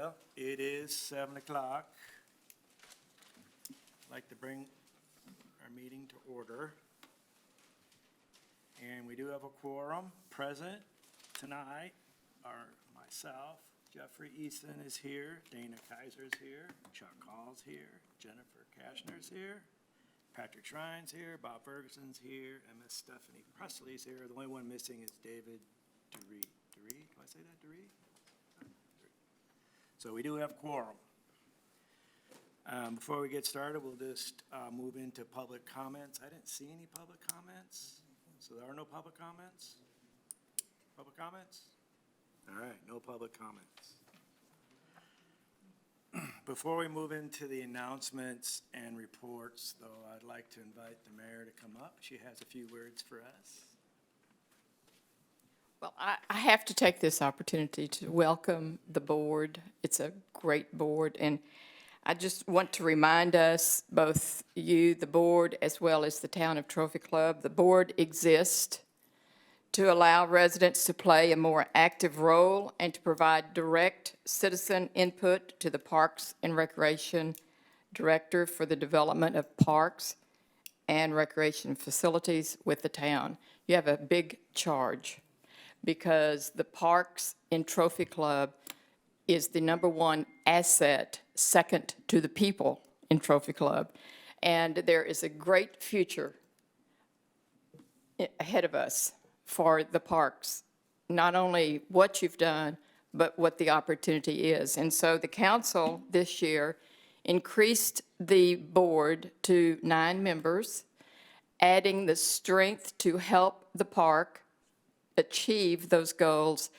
Well, it is 7 o'clock. I'd like to bring our meeting to order. And we do have a quorum present tonight. Myself, Jeffrey Easton is here, Dana Kaiser is here, Chuck Hall's here, Jennifer Kashner's here, Patrick Schrine's here, Bob Ferguson's here, and Miss Stephanie Presley's here. The only one missing is David DeRee. DeRee? Do I say that, DeRee? So we do have quorum. Before we get started, we'll just move into public comments. I didn't see any public comments, so there are no public comments? Public comments? All right, no public comments. Before we move into the announcements and reports, though, I'd like to invite the mayor to come up. She has a few words for us. Well, I have to take this opportunity to welcome the board. It's a great board, and I just want to remind us, both you, the board, as well as the town of Trophy Club, the board exists to allow residents to play a more active role and to provide direct citizen input to the Parks and Recreation Director for the development of parks and recreation facilities with the town. You have a big charge because the parks in Trophy Club is the #1 asset, second to the people in Trophy Club. And there is a great future ahead of us for the parks, not only what you've done, but what the opportunity is. And so the council this year increased the board to 9 members, adding the strength to help the park achieve those goals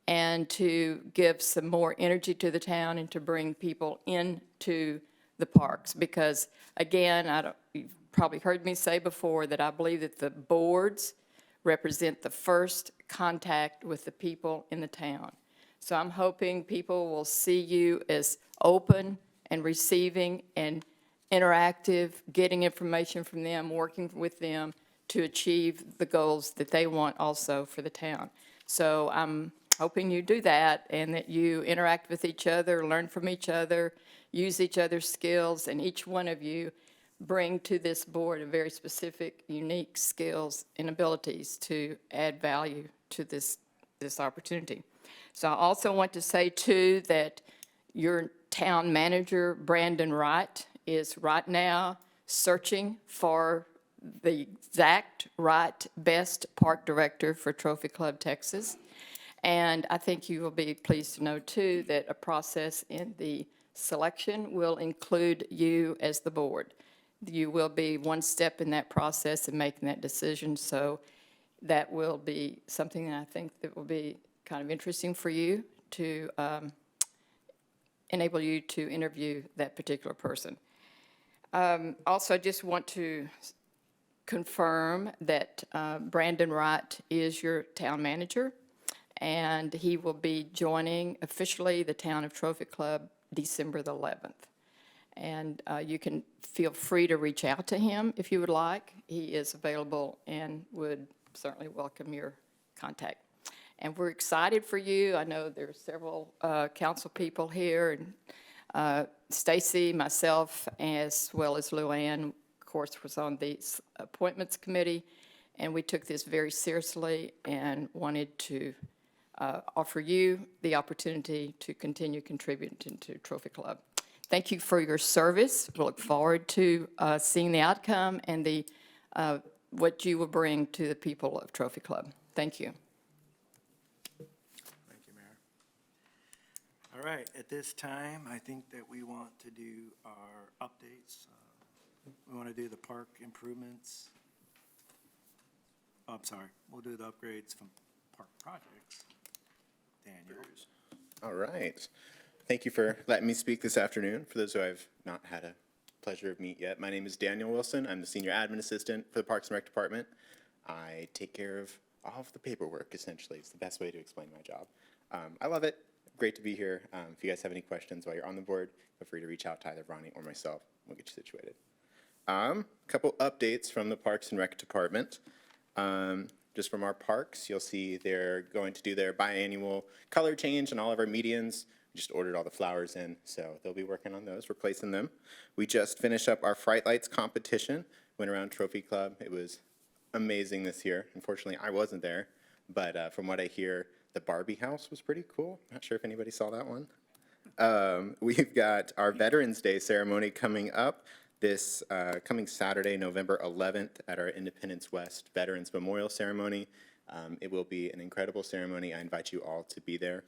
and to give some more energy to the town and to bring people into the parks. Because, again, you've probably heard me say before that I believe that the boards represent the first contact with the people in the town. So I'm hoping people will see you as open and receiving and interactive, getting information from them, working with them to achieve the goals that they want also for the town. So I'm hoping you do that and that you interact with each other, learn from each other, use each other's skills, and each one of you bring to this board a very specific, unique skills and abilities to add value to this opportunity. So I also want to say, too, that your town manager, Brandon Wright, is right now searching for the exact right best park director for Trophy Club Texas. And I think you will be pleased to know, too, that a process in the selection will include you as the board. You will be one step in that process in making that decision, so that will be something that I think that will be kind of interesting for you to enable you to interview that particular person. Also, I just want to confirm that Brandon Wright is your town manager, and he will be joining officially the town of Trophy Club December the 11th. And you can feel free to reach out to him if you would like. He is available and would certainly welcome your contact. And we're excited for you. I know there are several council people here, and Stacy, myself, as well as Luann, of course, was on the appointments committee, and we took this very seriously and wanted to offer you the opportunity to continue contributing to Trophy Club. Thank you for your service. We look forward to seeing the outcome and what you will bring to the people of Trophy Club. Thank you. Thank you, Mayor. All right, at this time, I think that we want to do our updates. We want to do the park improvements. Oh, I'm sorry, we'll do the upgrades from park projects. Daniel. All right. Thank you for letting me speak this afternoon. For those who I've not had a pleasure of meet yet, my name is Daniel Wilson. I'm the Senior Admin Assistant for the Parks and Rec Department. I take care of all of the paperwork, essentially. It's the best way to explain my job. I love it. Great to be here. If you guys have any questions while you're on the board, feel free to reach out to either Ronnie or myself. We'll get you situated. A couple updates from the Parks and Rec Department. just from our parks. You'll see they're going to do their biannual color change on all of our medians. We just ordered all the flowers in, so they'll be working on those, replacing them. We just finished up our Fright Lights competition, went around Trophy Club. It was amazing this year. Unfortunately, I wasn't there, but from what I hear, the Barbie house was pretty cool. Not sure if anybody saw that one. We've got our Veterans Day ceremony coming up this coming Saturday, November 11th, at our Independence West Veterans Memorial Ceremony. It will be an incredible ceremony. I invite you all to be there.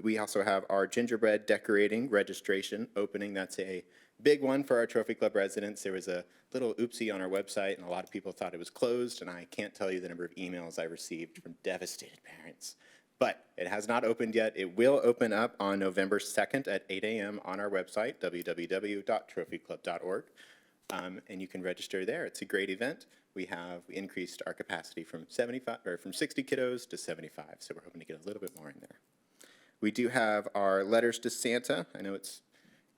We also have our gingerbread decorating registration opening. That's a big one for our Trophy Club residents. There was a little oopsie on our website, and a lot of people thought it was closed, and I can't tell you the number of emails I received from devastated parents. But it has not opened yet. It will open up on November 2nd at 8 a.m. on our website, www.trophyclub.org, and you can register there. It's a great event. We increased our capacity from 60 kiddos to 75, so we're hoping to get a little bit more in there. We do have our letters to Santa. I know it's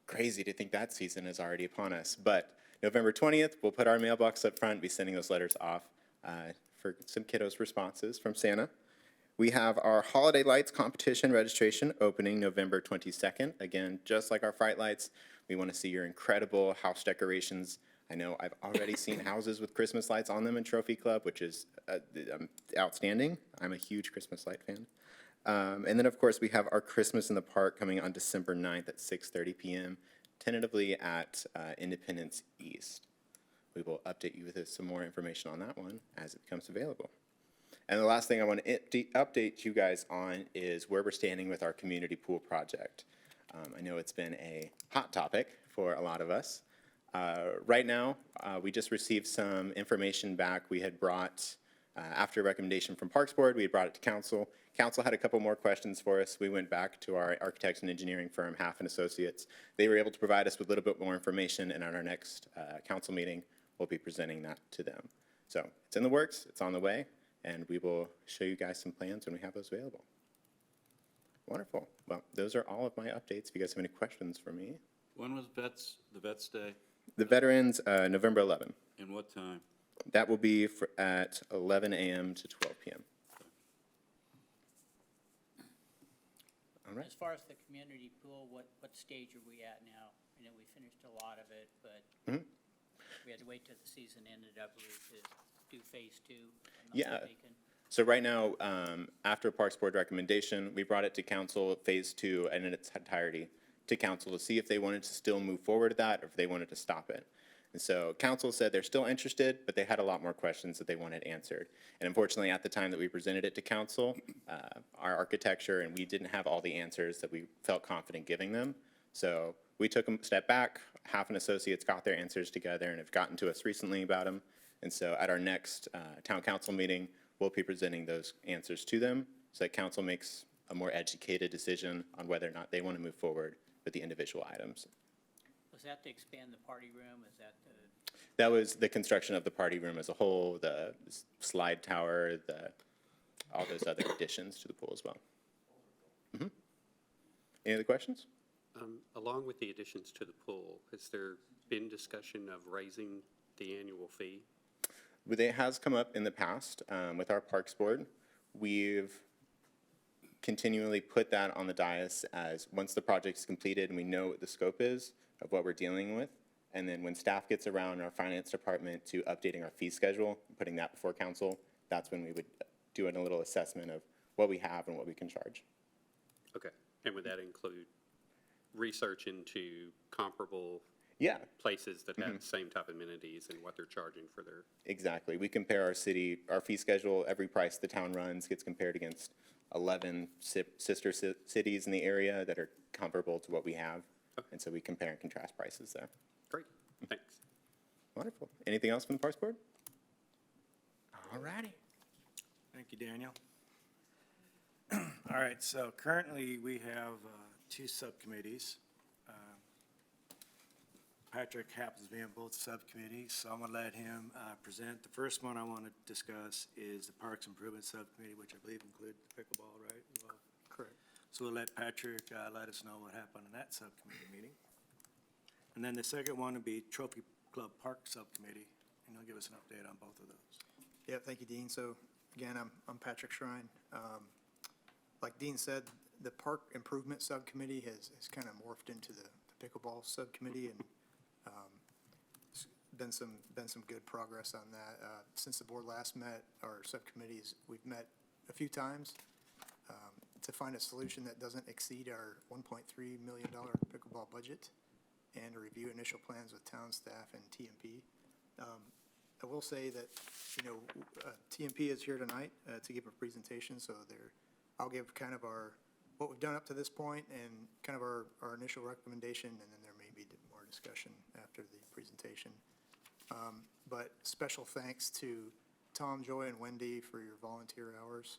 crazy to think that season is already upon us, but November 20th, we'll put our mailbox up front, be sending those letters off for some kiddos' responses from Santa. We have our Holiday Lights competition registration opening November 22nd. Again, just like our Fright Lights, we want to see your incredible house decorations. I know I've already seen houses with Christmas lights on them in Trophy Club, which is outstanding. I'm a huge Christmas light fan. And then, of course, we have our Christmas in the Park coming on December 9th at 6:30 p.m., tentatively at Independence East. We will update you with some more information on that one as it becomes available. And the last thing I want to update you guys on is where we're standing with our community pool project. I know it's been a hot topic for a lot of us. Right now, we just received some information back. We had brought, after a recommendation from Parks Board, we had brought it to council. Council had a couple more questions for us. We went back to our architects and engineering firm, Half and Associates. They were able to provide us with a little bit more information, and on our next council meeting, we'll be presenting that to them. So it's in the works, it's on the way, and we will show you guys some plans when we have those available. Wonderful. Well, those are all of my updates. If you guys have any questions for me. When was the Vets Day? The Veterans, November 11. And what time? That will be at 11 a.m. to 12 p.m. All right. As far as the community pool, what stage are we at now? I know we finished a lot of it, but we had to wait till the season ended, I believe, to do phase 2. Yeah. So right now, after Parks Board recommendation, we brought it to council, phase 2, and in its entirety to council to see if they wanted to still move forward with that or if they wanted to stop it. And so council said they're still interested, but they had a lot more questions that they wanted answered. And unfortunately, at the time that we presented it to council, our architecture, and we didn't have all the answers that we felt confident giving them. So we took a step back. Half and Associates got their answers together and have gotten to us recently about them. And so at our next town council meeting, we'll be presenting those answers to them so that council makes a more educated decision on whether or not they want to move forward with the individual items. Was that to expand the party room? Is that the... That was the construction of the party room as a whole, the slide tower, all those other additions to the pool as well. Any other questions? Along with the additions to the pool, has there been discussion of raising the annual fee? It has come up in the past with our Parks Board. We've continually put that on the dais as once the project's completed and we know what the scope is of what we're dealing with, and then when staff gets around our finance department to updating our fee schedule, putting that before council, that's when we would do a little assessment of what we have and what we can charge. Okay, and would that include research into comparable places that have the same type of amenities and what they're charging for their... Exactly. We compare our fee schedule, every price the town runs gets compared against 11 sister cities in the area that are comparable to what we have. Okay. And so we compare and contrast prices there. Great, thanks. Wonderful. Anything else from the Parks Board? All righty. Thank you, Daniel. All right, so currently we have 2 subcommittees. Patrick happens to be on both subcommittees, so I'm going to let him present. The first one I want to discuss is the Parks Improvement Subcommittee, which I believe includes pickleball, right? Well, Correct. so we'll let Patrick let us know what happened in that subcommittee meeting. And then the second one would be Trophy Club Park Subcommittee, and he'll give us an update on both of those. Yeah, thank you, Dean. So again, I'm Patrick Shrine. Like Dean said, the Park Improvement Subcommittee has kind of morphed into the pickleball subcommittee, and it's been some good progress on that. Since the board last met, our subcommittees, we've met a few times to find a solution that doesn't exceed our $1.3 million pickleball budget and to review initial plans with town staff and TMP. I will say that, TMP is here tonight to give a presentation, so I'll give kind of what we've done up to this point and kind of our initial recommendation, and then there may be more discussion after the presentation. But special thanks to Tom, Joy, and Wendy for your volunteer hours.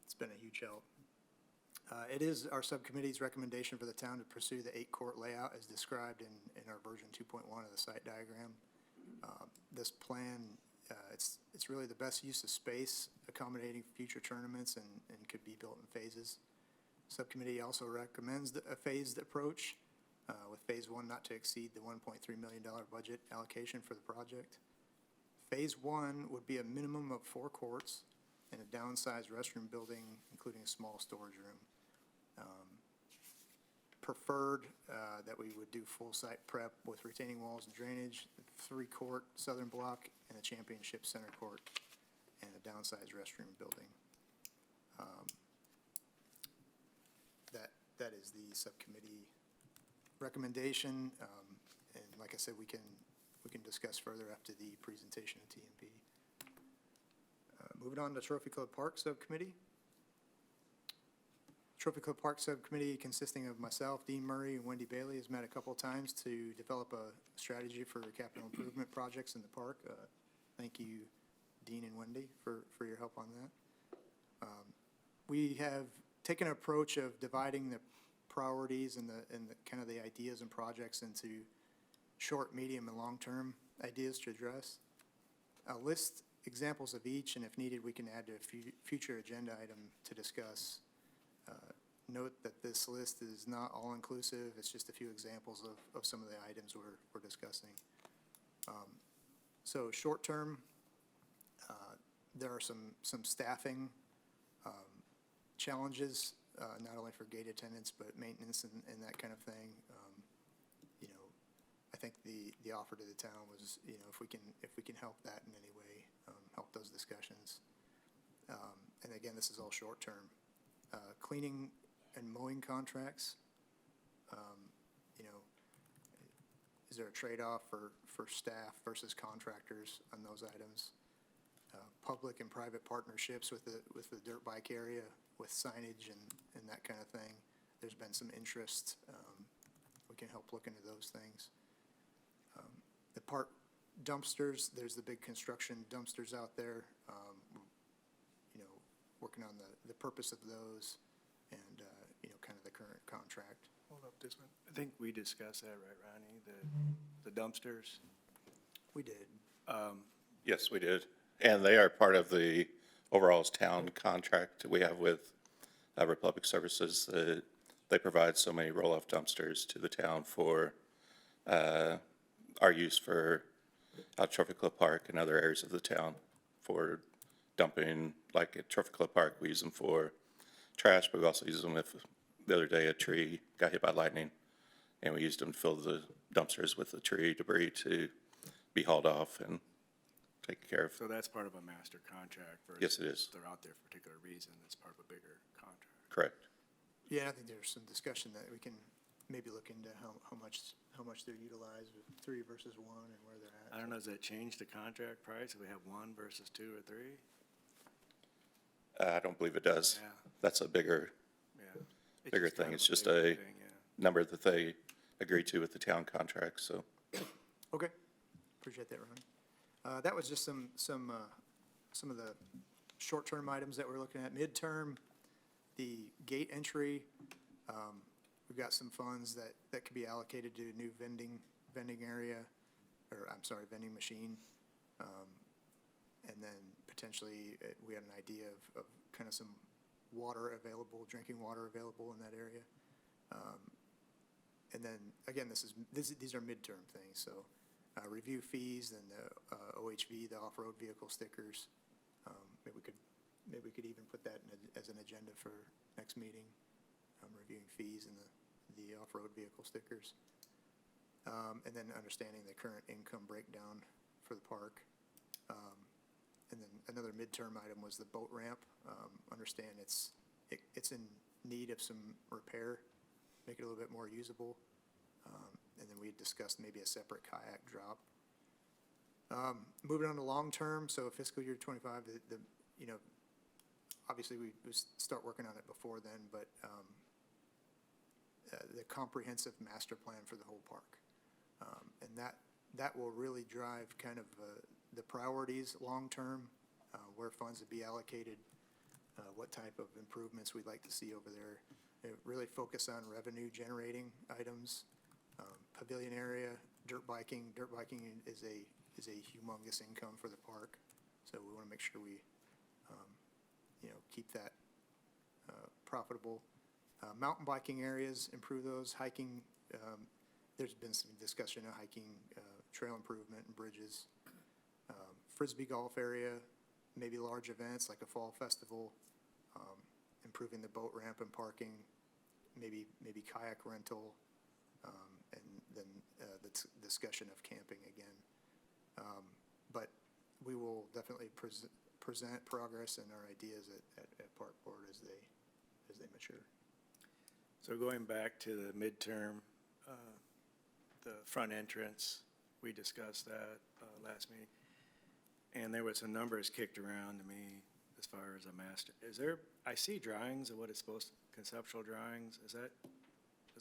It's been a huge help. It is our subcommittee's recommendation for the town to pursue the 8-court layout as described in our version 2.1 of the site diagram. This plan, it's really the best use of space, accommodating future tournaments, and could be built in phases. Subcommittee also recommends a phased approach, with phase 1 not to exceed the $1.3 million budget allocation for the project. Phase 1 would be a minimum of 4 courts and a downsized restroom building, including a small storage room. Preferred that we would do full site prep with retaining walls and drainage, 3-court southern block, and a championship center court, and a downsized restroom building. That is the subcommittee recommendation, and like I said, we can discuss further after the presentation of TMP. Moving on to Trophy Club Park Subcommittee. Trophy Club Park Subcommittee, consisting of myself, Dean Murray, and Wendy Bailey, has met a couple of times to develop a strategy for capital improvement projects in the park. Thank you, Dean and Wendy, for your help on that. We have taken an approach of dividing the priorities and the kind of the ideas and projects into short, medium, and long-term ideas to address. I'll list examples of each, and if needed, we can add to a future agenda item to discuss. Note that this list is not all-inclusive. It's just a few examples of some of the items we're discussing. So short-term, there are some staffing challenges, not only for gate attendants, but maintenance and that kind of thing. I think the offer to the town was, if we can help that in any way, help those discussions. And again, this is all short-term. Cleaning and mowing contracts, is there a trade-off for staff versus contractors on those items? Public and private partnerships with the dirt bike area, with signage and that kind of thing. There's been some interest. We can help look into those things. The park dumpsters, there's the big construction dumpsters out there. Working on the purpose of those and, kind of the current contract. Hold up this one. I think we discussed that, right, Ronnie? The dumpsters? We did. Yes, we did. And they are part of the overall town contract we have with Republic Services. They provide so many roll-off dumpsters to the town for our use for Trophy Club Park and other areas of the town for dumping. Like at Trophy Club Park, we use them for trash, but we also use them if the other day a tree got hit by lightning, and we used them to fill the dumpsters with the tree debris to be hauled off and taken care of. So that's part of a master contract versus. Yes, it is. They're out there for a particular reason. It's part of a bigger contract. Correct. Yeah, I think there's some discussion that we can maybe look into how much they're utilized with 3 versus 1 and where they're at. I don't know, does that change the contract price if we have 1 versus 2 or 3? I don't believe it does. Yeah. That's a bigger Yeah. Bigger just kind thing. of It's just bigger a thing, yeah. number that they agree to with the town contract, so. Okay, appreciate that, Ronnie. That was just some of the short-term items that we're looking at. Midterm, the gate entry, we've got some funds that could be allocated to a new vending area, vending machine. And then potentially, we had an idea of kind of some drinking water available in that area. And then, again, these are midterm things, so review fees, and the OHV, the off-road vehicle stickers. Maybe we could even put that as an agenda for next meeting, reviewing fees and the off-road vehicle stickers. And then understanding the current income breakdown for the park. And then another midterm item was the boat ramp. Understand it's in need of some repair, make it a little bit more usable. And then we discussed maybe a separate kayak drop. Moving on to long-term, so fiscal year '25, obviously we start working on it before then, but the comprehensive master plan for the whole park. And that will really drive kind of the priorities long-term, where funds would be allocated, what type of improvements we'd like to see over there. Really focus on revenue-generating items, pavilion area, dirt biking. Dirt biking is a humongous income for the park, so we want to make sure we, keep that profitable. Mountain biking areas, improve those. Hiking, there's been some discussion of hiking, trail improvement and bridges. Frisbee golf area, maybe large events like a fall festival, improving the boat ramp and parking, maybe kayak rental, and then the discussion of camping again. But we will definitely present progress and our ideas at Park Board as they mature. So going back to the midterm, the front entrance, we discussed that last meeting. And there was some numbers kicked around to me as far as a master. I see drawings of what it's supposed to, conceptual drawings. Has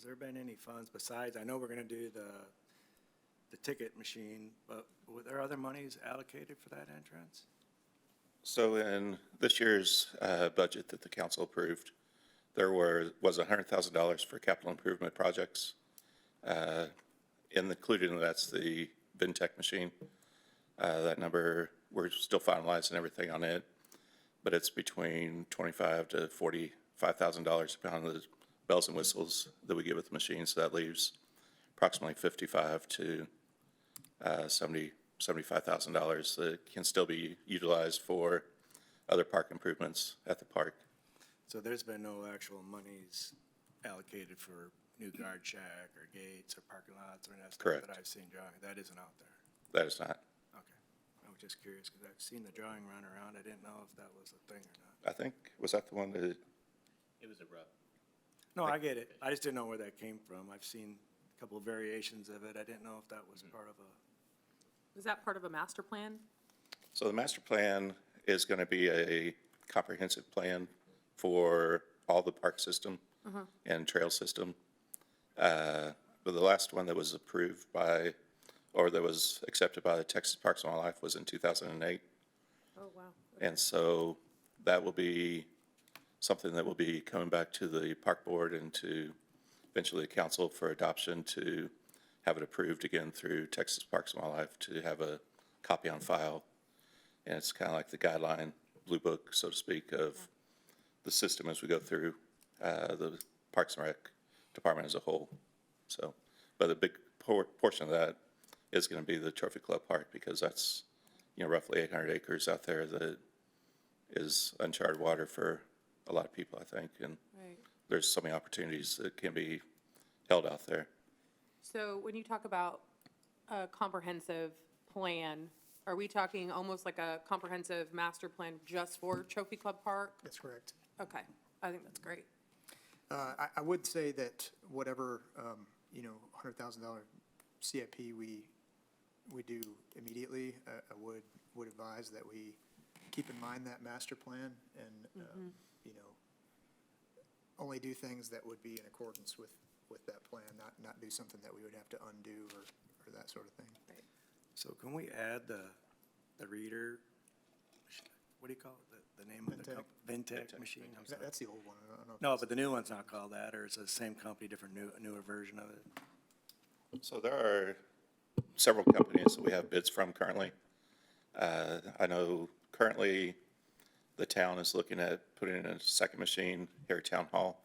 there been any funds besides, I know we're gonna do the ticket machine, but were there other monies allocated for that entrance? So in this year's budget that the council approved, there was $100,000 for capital improvement projects. Included in that's the VinTech machine. That number, we're still finalizing everything on it, but it's between $25,000 to $45,000 upon the bells and whistles that we get with the machine. So that leaves approximately $55,000 to $75,000 that can still be utilized for other park improvements at the park. So there's been no actual monies allocated for new guard shack or gates or parking lots or that stuff Correct. that I've seen drawing. That isn't out there. That is not. Okay. I was just curious because I've seen the drawing run around. I didn't know if that was a thing or not. I think, was that the one that, It was a rough. No, I get it. I just didn't know where that came from. I've seen a couple of variations of it. I didn't know if that was part of a, Is that part of a master plan? so the master plan is going to be a comprehensive plan for all the park system and trail system. But the last one that was approved by, or that was accepted by the Texas Parks and Wildlife was in 2008. Oh, wow. And so that will be something that will be coming back to the park board and to eventually the council for adoption to have it approved again through Texas Parks and Wildlife to have a copy on file. And it's kind of like the guideline, blue book, so to speak, of the system as we go through the Parks and Rec department as a whole. So, but a big portion of that is going to be the Trophy Club Park because that's, roughly 800 acres out there that is uncharted water for a lot of people, I think. And Right. there's so many opportunities that can be held out there. So when you talk about a comprehensive plan, are we talking almost like a comprehensive master plan just for Trophy Club Park? That's correct. Okay, I think that's great. I would say that whatever, $100,000 CIP we do immediately, I would advise that we keep in mind that master plan and, only do things that would be in accordance with that plan, not do something that we would have to undo or that sort of thing. so can we add the reader, what do you call it, the name of the VinTech. VinTech machine? I'm sorry. That's the old one. I don't know if No, that's- but the new one's not called that, or it's the same company, different newer version of it? So there are several companies that we have bids from currently. I know currently the town is looking at putting in a second machine here at Town Hall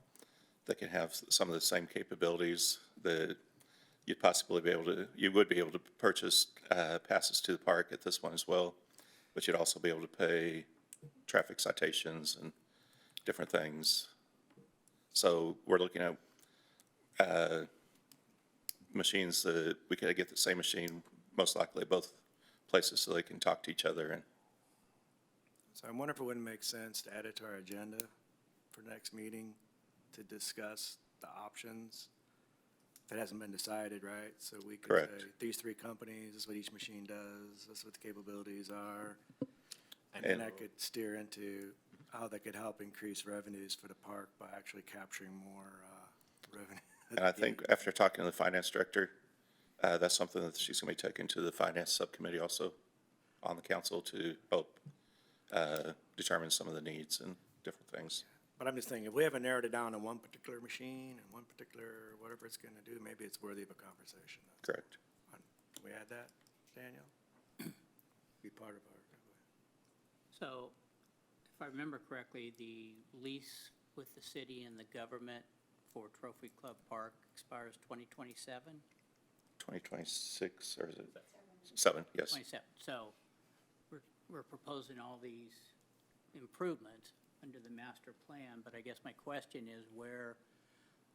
that can have some of the same capabilities that you'd possibly be able to, you would be able to purchase passes to the park at this one as well, but you'd also be able to pay traffic citations and different things. So we're looking at machines that we could get the same machine, most likely at both places, so they can talk to each other. And So I wonder if it wouldn't make sense to add it to our agenda for next meeting to discuss the options. If it hasn't been decided, right? So we could Correct. say, these three companies, this is what each machine does, this is what the capabilities are. And then that could steer into how that could help increase revenues for the park by actually capturing more revenue. And I think after talking to the finance director, that's something that she's going to be taking to the finance subcommittee also on the council to help determine some of the needs and different things. But I'm just thinking, if we haven't narrowed it down to one particular machine and one particular, whatever it's gonna do, maybe it's worthy of a conversation. Correct. Can we add that, Daniel? Be part of our, So, if I remember correctly, the lease with the city and the government for Trophy Club Park expires 2027? 2026, or is it? 7, yes. 27. So, we're proposing all these improvements under the master plan, but I guess my question is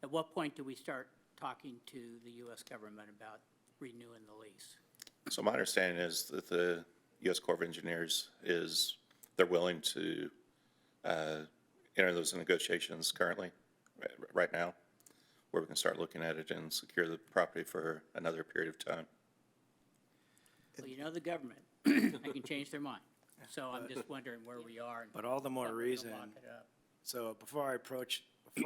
at what point do we start talking to the U.S. government about renewing the lease? So my understanding is that the U.S. Corps of Engineers they're willing to enter those negotiations currently, right now, where we can start looking at it and secure the property for another period of time. Well, you know the government, they can change their mind. So I'm just wondering where we are. and but all the more that we're gonna reason. lock it up. So before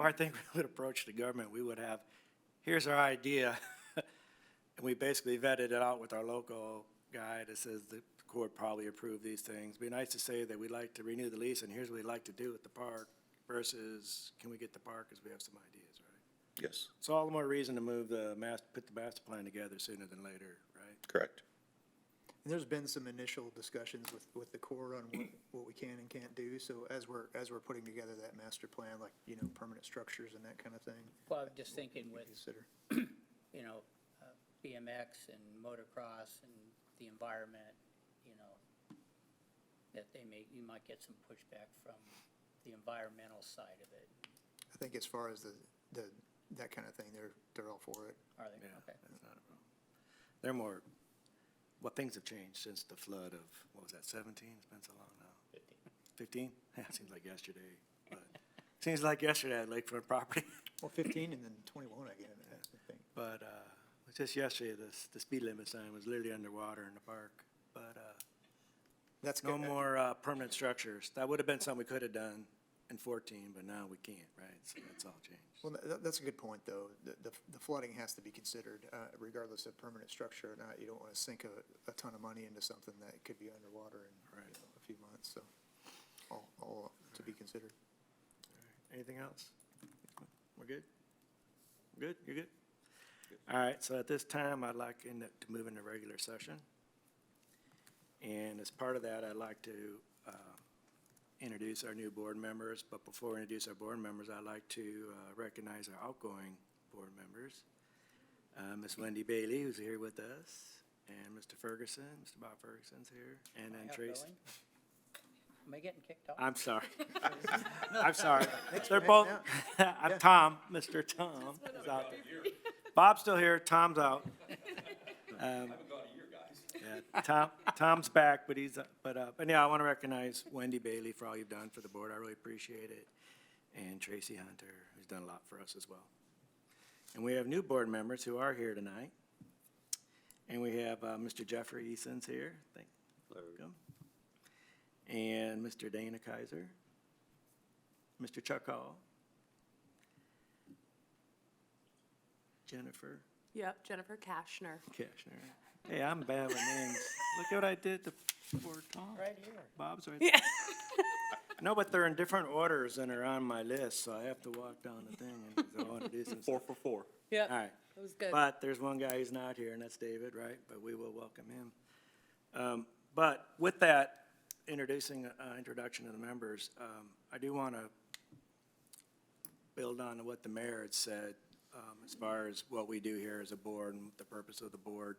I think we would approach the government, we would have, here's our idea. And we basically vetted it out with our local guy that says the court probably approved these things. Be nice to say that we'd like to renew the lease and here's what we'd like to do with the park versus can we get the park because we have some ideas, right? Yes, So all the more reason to put the master plan together sooner than later, right? correct. And there's been some initial discussions with the Corps on what we can and can't do. So as we're putting together that master plan, like, permanent structures and that kind of thing, Well, I'm just thinking we with, consider. BMX and motocross and the environment, that you might get some pushback from the environmental side of it. I think as far as that kind of thing, they're all for it. Are they? Yeah, Okay. that's not a problem. They're more, well, things have changed since the flood of, what was that, 17? It's been so long now. 15? Yeah, it seems like yesterday, but, seems like yesterday at Lakefront property. Well, 15 and then 21 again, I think. But, just yesterday, the speed limit sign was literally underwater in the park. But, That's no good. more, permanent structures. That would have been something we could have done in 14, but now we can't, right? So that's all changed. Well, that's a good point, though. The flooding has to be considered, regardless of permanent structure or not. You don't want to sink a ton of money into something that could be underwater in a few months, so all to be considered. Anything else? We're good? Good? You're good? All right, so at this time, I'd like to move into regular session. And as part of that, I'd like to introduce our new board members. But before we introduce our board members, I'd like to recognize our outgoing board members. Ms. Wendy Bailey, who's here with us, and Mr. Ferguson, Mr. Bob Ferguson's here, and then Tracy. Outgoing? Am I getting kicked off? I'm sorry. I'm sorry. They're both, I'm Tom, Mr. Tom is out there. Bob's still here, Tom's out. Yeah, Tom's back, but yeah, I want to recognize Wendy Bailey for all you've done for the board. I really appreciate it. And Tracy Hunter, who's done a lot for us as well. And we have new board members who are here tonight. And we have Mr. Jeffrey Eason's here. Thank you. And Mr. Dana Kaiser, Mr. Chuck Hall, Jennifer Yep, Jennifer Kashner. Kashner. Hey, I'm bad with names. Look at what I did for Tom. Right here. Bob's right there. No, but they're in different orders and are on my list, so I have to walk down the thing and they'll introduce themselves. 4 for 4. Yep, All right. that was good. But there's one guy who's not here, and that's David, right? But we will welcome him. But with that introduction of the members, I do want to build on what the mayor had said as far as what we do here as a board and the purpose of the board.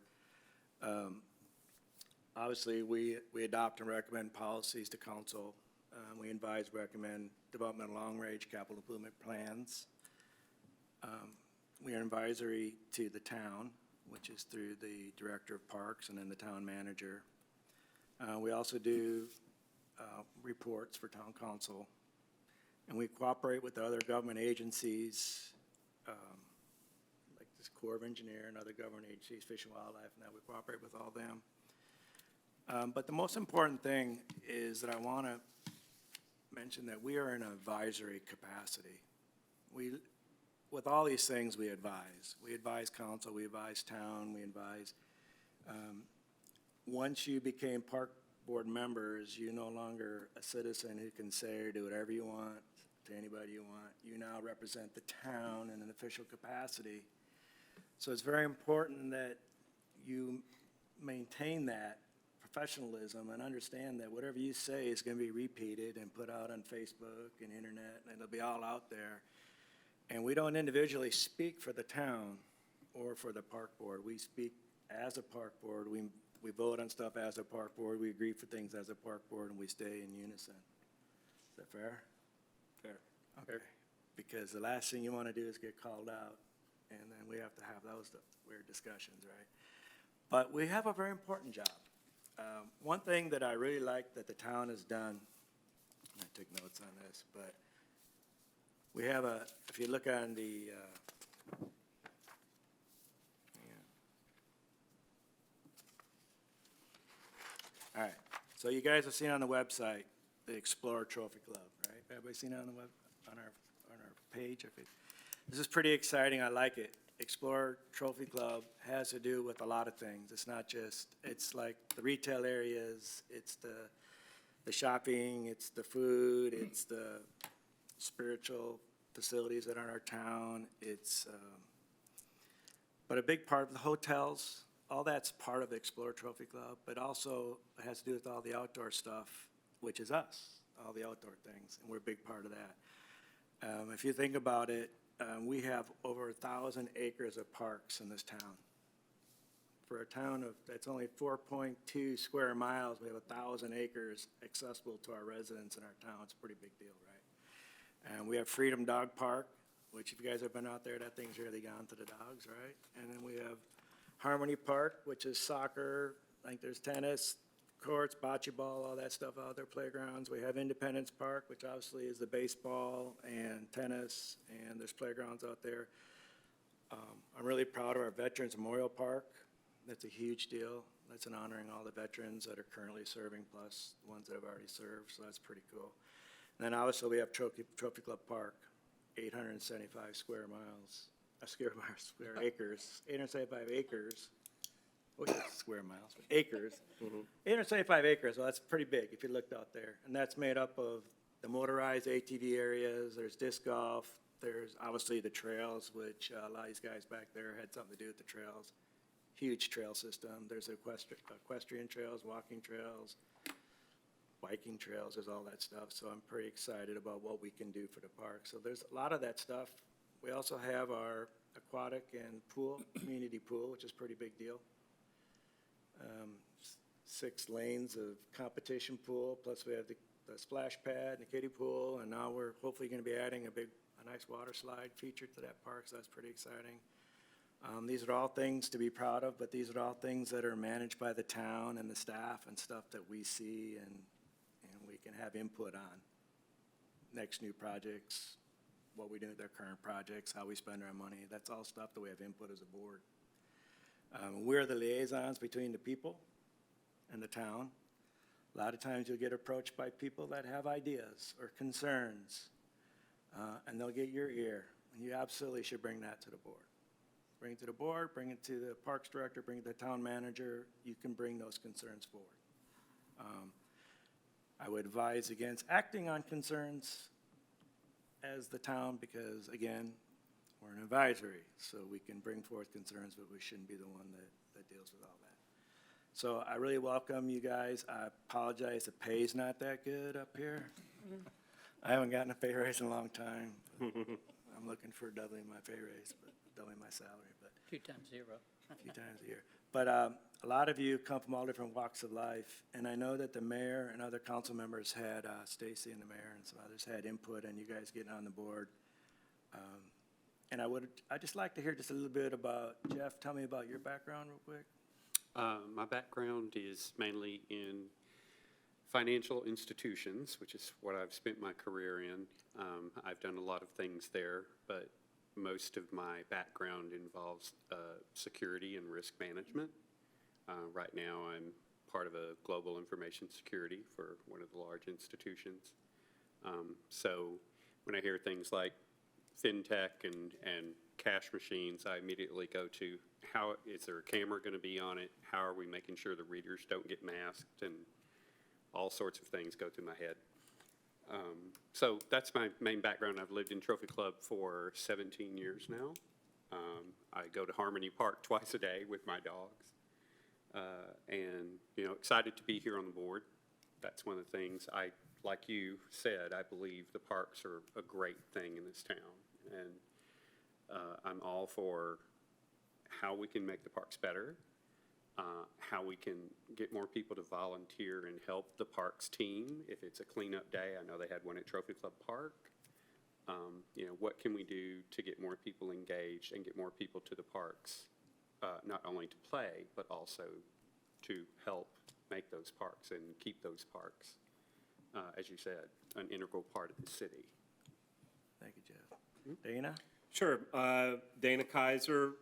Obviously, we adopt and recommend policies to council. We advise, recommend development of long-range capital improvement plans. We are advisory to the town, which is through the Director of Parks and then the town manager. We also do reports for town council. And we cooperate with the other government agencies, like this Corps of Engineer and other government agencies, Fish and Wildlife, and that we cooperate with all them. But the most important thing is that I want to mention that we are in an advisory capacity. With all these things, we advise. We advise council, we advise town, we advise. Once you became park board members, you're no longer a citizen who can say or do whatever you want to anybody you want. You now represent the town in an official capacity. So it's very important that you maintain that professionalism and understand that whatever you say is going to be repeated and put out on Facebook and internet, and it'll be all out there. And we don't individually speak for the town or for the park board. We speak as a park board. We vote on stuff as a park board. We agree for things as a park board, and we stay in unison. Is that fair? Fair. Okay. Because the last thing you want to do is get called out, and then we have to have those weird discussions, right? But we have a very important job. One thing that I really like that the town has done, I took notes on this, but we have if you look on the, all right, so you guys have seen on the website, the Explore Trophy Club, right? Everybody seen it on the web, on our page? This is pretty exciting, I like it. Explore Trophy Club has to do with a lot of things. It's not just, it's like the retail areas, it's the shopping, it's the food, it's the spiritual facilities that are in our town. It's, but a big part of the hotels, all that's part of the Explore Trophy Club, but also it has to do with all the outdoor stuff, which is us, all the outdoor things, and we're a big part of that. If you think about it, we have over 1,000 acres of parks in this town. For a town that's only 4.2 square miles, we have 1,000 acres accessible to our residents in our town. It's a pretty big deal, right? And we have Freedom Dog Park, which if you guys have been out there, that thing's really gone to the dogs, right? And then we have Harmony Park, which is soccer. I think there's tennis courts, bocce ball, all that stuff out there, playgrounds. We have Independence Park, which obviously is the baseball and tennis, and there's playgrounds out there. I'm really proud of our Veterans Memorial Park. That's a huge deal. That's an honoring all the veterans that are currently serving, plus the ones that have already served, so that's pretty cool. And then obviously we have Trophy Club Park, 875 square acres, 875 acres. Square miles, but acres. 875 acres, well, that's pretty big if you looked out there. And that's made up of the motorized ATV areas, there's disc golf, there's obviously the trails, which a lot of these guys back there had something to do with the trails. Huge trail system. There's equestrian trails, walking trails, biking trails, there's all that stuff. So I'm pretty excited about what we can do for the park. So there's a lot of that stuff. We also have our aquatic and pool, community pool, which is a pretty big deal. 6 lanes of competition pool, plus we have the splash pad and the kiddie pool, and now we're hopefully going to be adding a nice water slide feature to that park, so that's pretty exciting. These are all things to be proud of, but these are all things that are managed by the town and the staff and stuff that we see and we can have input on. Next new projects, what we do with our current projects, how we spend our money, that's all stuff that we have input as a board. We're the liaisons between the people and the town. A lot of times you'll get approached by people that have ideas or concerns, and they'll get your ear. And you absolutely should bring that to the board. Bring it to the board, bring it to the parks director, bring it to the town manager. You can bring those concerns forward. I would advise against acting on concerns as the town because, again, we're an advisory, so we can bring forth concerns, but we shouldn't be the one that deals with all that. So I really welcome you guys. I apologize, the pay's not that good up here. I haven't gotten a pay raise in a long time. I'm I'm looking for doubling my pay raise, but doubling my salary, but 2 times 0. a few times a year. But a lot of you come from all different walks of life, and I know that the mayor and other council members had, Stacy and the mayor and some others had input on you guys getting on the board. And I'd just like to hear just a little bit about, Jeff, tell me about your background real quick. My background is mainly in financial institutions, which is what I've spent my career in. I've done a lot of things there, but most of my background involves security and risk management. Right now, I'm part of a global information security for one of the large institutions. So when I hear things like fintech and cash machines, I immediately go to how is there a camera going to be on it? How are we making sure the readers don't get masked? And all sorts of things go through my head. So that's my main background. I've lived in Trophy Club for 17 years now. I go to Harmony Park twice a day with my dogs. And, you know, excited to be here on the board. That's one of the things like you said, I believe the parks are a great thing in this town. And I'm all for how we can make the parks better, how we can get more people to volunteer and help the parks team. If it's a cleanup day, I know they had one at Trophy Club Park. You know, what can we do to get more people engaged and get more people to the parks, not only to play, but also to help make those parks and keep those parks, as you said, an integral part of the city. Thank you, Jeff. Dana? Sure. Dana Kaiser.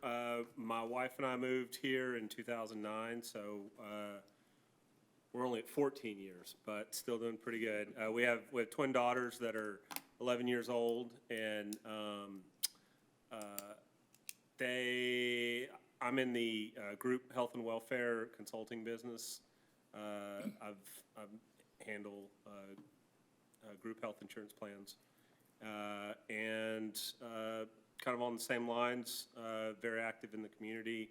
My wife and I moved here in 2009, so we're only at 14 years, but still doing pretty good. We have twin daughters that are 11 years old, and I'm in the group health and welfare consulting business. I've handle group health insurance plans. And kind of on the same lines, very active in the community,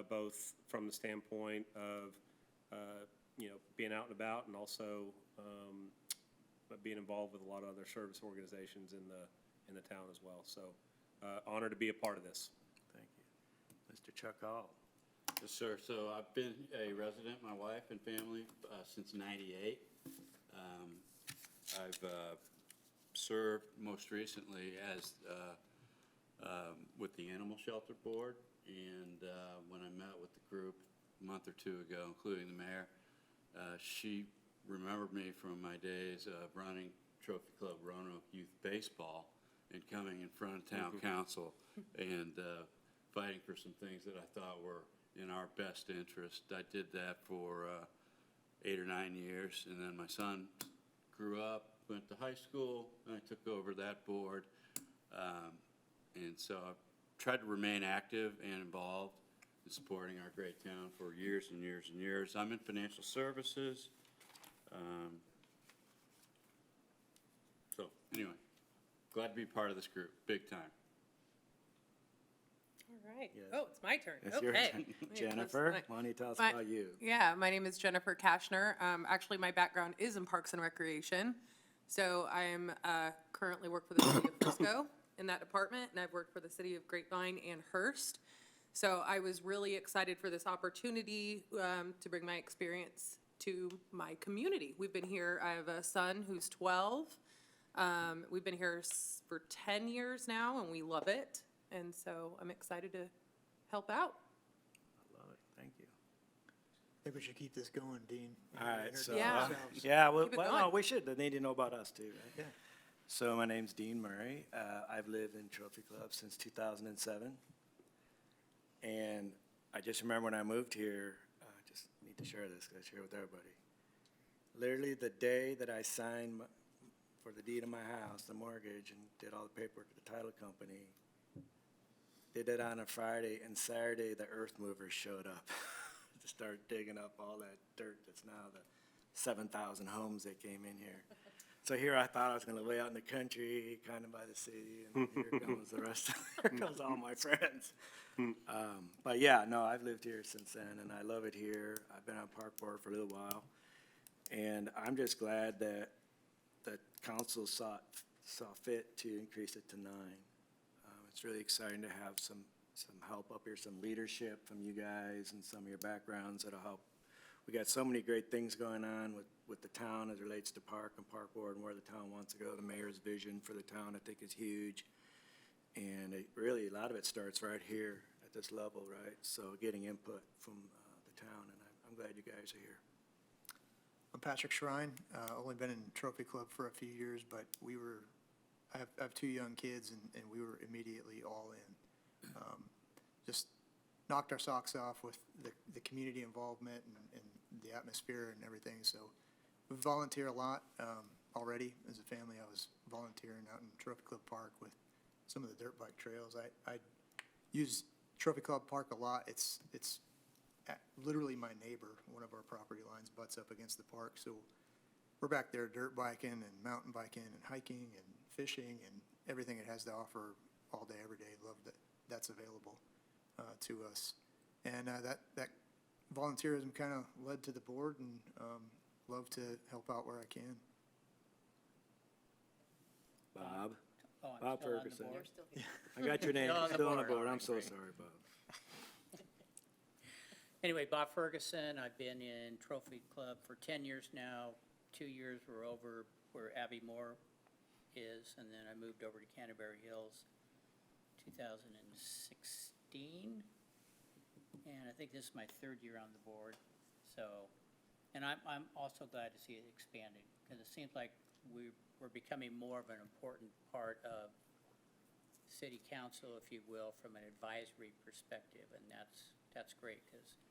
both from the standpoint of, you know, being out and about and also being involved with a lot of other service organizations in the town as well. So honored to be a part of this. Thank you. Mr. Chuck Hall? Yes, sir. So I've been a resident, my wife and family, since '98. I've served most recently as with the Animal Shelter Board, and when I met with the group a month or two ago, including the mayor, she remembered me from my days of running Trophy Club Roanoke Youth Baseball and coming in front of town council and fighting for some things that I thought were in our best interest. I did that for 8 or 9 years, and then my son grew up, went to high school, and I took over that board. And so I've tried to remain active and involved in supporting our great town for years and years and years. I'm in financial services. So anyway, glad to be part of this group, big time. All right. Yes. Oh, it's my turn. It's your Okay. turn. Man, Jennifer, that's why don't you tell us My- about you? Yeah, my name is Jennifer Kashner. Actually, my background is in Parks and Recreation. So I am currently work for the city of Frisco in that department, and I've worked for the city of Grapevine and Hearst. So I was really excited for this opportunity to bring my experience to my community. We've been here, I have a son who's 12. We've been here for 10 years now, and we love it. And so I'm excited to help out. I love it. Thank you. I think we should keep this going, Dean. All right, so, Yeah. yeah, well, Keep it no, going. we should, they need to know about us too, right? Yeah. So my name's Dean Murray. I've lived in Trophy Club since 2007. And I just remember when I moved here, I just need to share this because I share it with everybody. Literally the day that I signed for the deed of my house, the mortgage, and did all the paperwork with the title company, did it on a Friday, and Saturday the earth movers showed up to start digging up all that dirt that's now the 7,000 homes that came in here. So here I thought I was going to lay out in the country, kind of by the city, and here comes the rest. Here comes all my friends. But yeah, no, I've lived here since then, and I love it here. I've been on park board for a little while, and I'm just glad that the council saw fit to increase it to 9. It's really exciting to have some help up here, some leadership from you guys and some of your backgrounds that'll help. We got so many great things going on with the town as it relates to park and park board and where the town wants to go. The mayor's vision for the town, I think, is huge. And it really, a lot of it starts right here at this level, right? So getting input from the town, and I'm glad you guys are here. I'm Patrick Shrine, only been in Trophy Club for a few years, but I have two young kids, and we were immediately all in. Just knocked our socks off with the community involvement and the atmosphere and everything. So we volunteer a lot already. As a family, I was volunteering out in Trophy Club Park with some of the dirt bike trails. I use Trophy Club Park a lot. It's literally my neighbor. One of our property lines butts up against the park. So we're back there dirt biking and mountain biking and hiking and fishing and everything it has to offer all day, every day. Love that that's available to us. And that volunteerism kind of led to the board, and love to help out where I can. Bob? Oh, I'm Bob still on the Ferguson. board. I got your name, Still on the still on the board, board. all I'm right, so great. sorry, Bob. Anyway, Bob Ferguson, I've been in Trophy Club for 10 years now. 2 years were over where Abby Moore is, and then I moved over to Canterbury Hills 2016. And I think this is my third year on the board. So, and I'm also glad to see it expanding, because it seems like we're becoming more of an important part of city council, if you will, from an advisory perspective, and that's great, because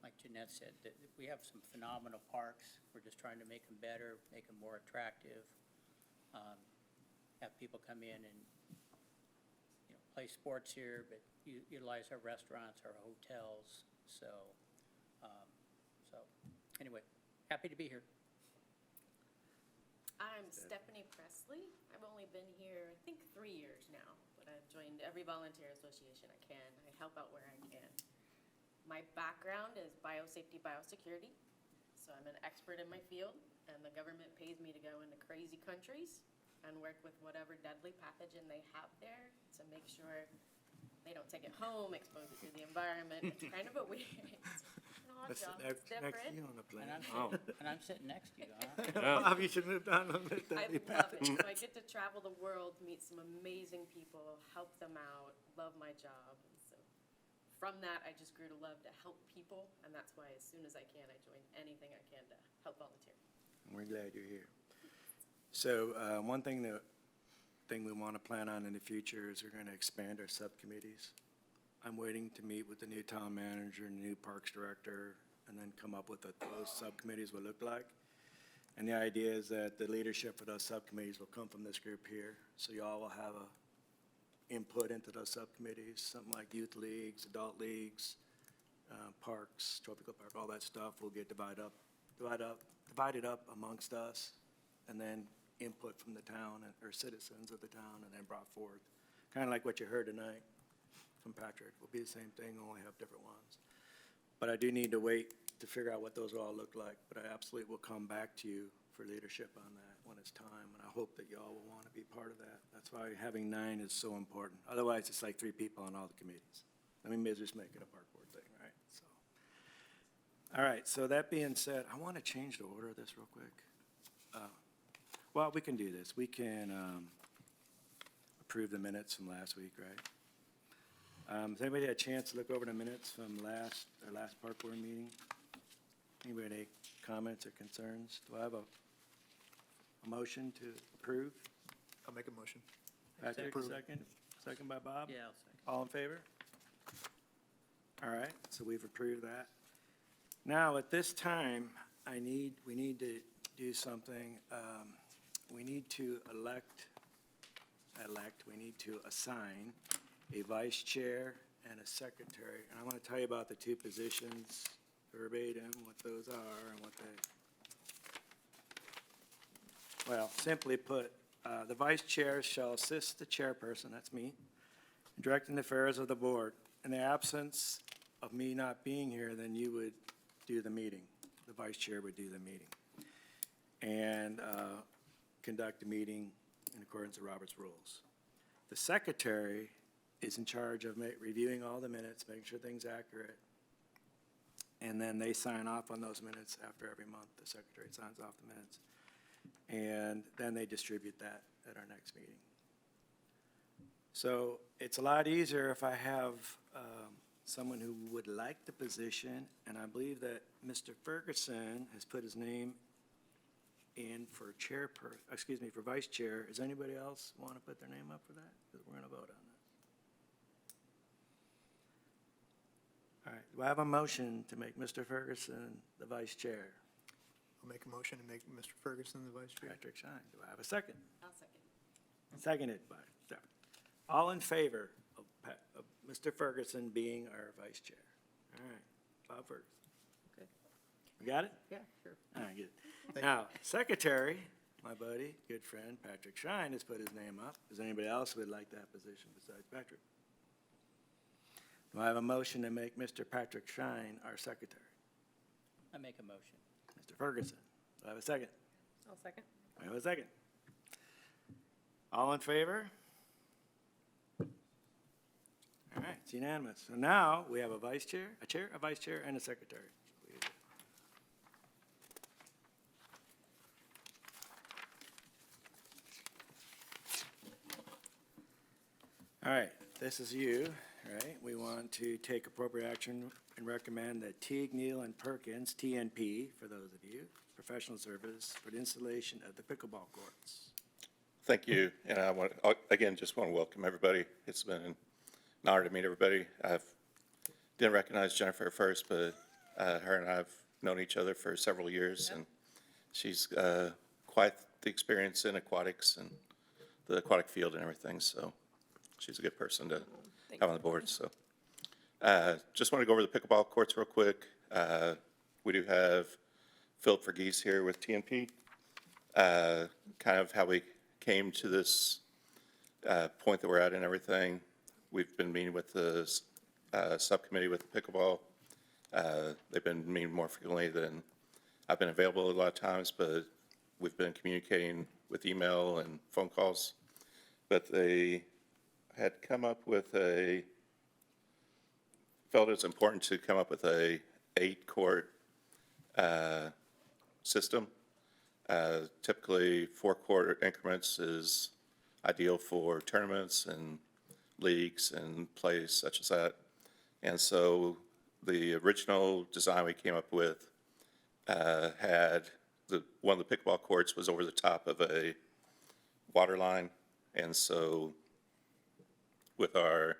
like Jeanette said, that we have some phenomenal parks. We're just trying to make them better, make them more attractive, have people come in and, play sports here, but utilize our restaurants, our hotels. So anyway, happy to be here. I'm Stephanie Presley. I've only been here, I think, 3 years now, but I've joined every volunteer association I can. I help out where I can. My background is biosafety, biosecurity, so I'm an expert in my field, and the government pays me to go into crazy countries and work with whatever deadly pathogen they have there to make sure they don't take it home, expose it to the environment. It's kind of a weird, That's job. next It's to different. you on the plane. And I'm sitting next to you, huh? Bob, you should move down a bit. I love it. So I get to travel the world, meet some amazing people, help them out, love my job. And so from that, I just grew to love to help people, and that's why as soon as I can, I join anything I can to help volunteer. We're glad you're here. So one thing we want to plan on in the future is we're going to expand our subcommittees. I'm waiting to meet with the new town manager and the new parks director, and then come up with what those subcommittees will look like. And the idea is that the leadership for those subcommittees will come from this group here. So y'all will have input into those subcommittees, something like youth leagues, adult leagues, parks, Trophy Club Park, all that stuff will get divided up amongst us, and then input from the town or citizens of the town, and then brought forth. Kind of like what you heard tonight from Patrick. Will be the same thing, only have different ones. But I do need to wait to figure out what those all look like, but I absolutely will come back to you for leadership on that when it's time, and I hope that y'all will want to be part of that. That's why having 9 is so important. Otherwise, it's like 3 people on all the committees. I mean, maybe just make it a park board thing, right? So, all right, so that being said, I want to change the order of this real quick. Well, we can do this. We can approve the minutes from last week, right? Has anybody had a chance to look over the minutes from our last park board meeting? Anybody have any comments or concerns? Do I have a motion to approve? I'll make a motion. Patrick, second by Bob? Yeah, I'll second. All in favor? All right, so we've approved that. Now, at this time, we need to do something. We need to we need to assign a vice chair and a secretary. And I want to tell you about the 2 positions verbatim, what those are and what they, well, simply put, the vice chair shall assist the chairperson, that's me, in directing the affairs of the board. In the absence of me not being here, then you would do the meeting. The vice chair would do the meeting. And conduct the meeting in accordance with Robert's rules. The secretary is in charge of reviewing all the minutes, making sure things accurate. And then they sign off on those minutes after every month. The secretary signs off the minutes. And then they distribute that at our next meeting. So it's a lot easier if I have someone who would like the position, and I believe that Mr. Ferguson has put his name in for for vice chair. Does anybody else want to put their name up for that? Because we're going to vote on that. All right, do I have a motion to make Mr. Ferguson the vice chair? I'll make a motion to make Mr. Ferguson the vice chair. Patrick Shine, do I have a second? I'll second. Seconded by Stephanie. All in favor of Mr. Ferguson being our vice chair? All right, Bob Ferguson. Okay. You got it? Yeah, sure. All right, good. Now, secretary, my buddy, good friend, Patrick Shine has put his name up. Does anybody else who would like that position besides Patrick? Do I have a motion to make Mr. Patrick Shine our secretary? I make a motion. Mr. Ferguson, do I have a second? I'll second. I have a second. All in favor? All right, it's unanimous. So now we have a vice chair, a vice chair, and a secretary. All right, this is you, right? We want to take appropriate action and recommend that Teague, Neal, and Perkins, TNP, for those of you, professional service for the installation of the pickleball courts. Thank you, and I want, again, just want to welcome everybody. It's been an honor to meet everybody. Didn't recognize Jennifer at first, but her and I have known each other for several years, and she's quite the experience in aquatics and the aquatic field and everything, so she's a good person to have on the board, so. Just want to go over the pickleball courts real quick. We do have Philip Verghese here with TNP. Kind of how we came to this point that we're at and everything. We've been meeting with the subcommittee with the pickleball. They've been meeting more frequently than I've been available a lot of times, but we've been communicating with email and phone calls. But they had come up with felt it's important to come up with a 8-court system. Typically 4-court increments is ideal for tournaments and leagues and plays such as that. And so the original design we came up with had one of the pickleball courts was over the top of a water line. And so with our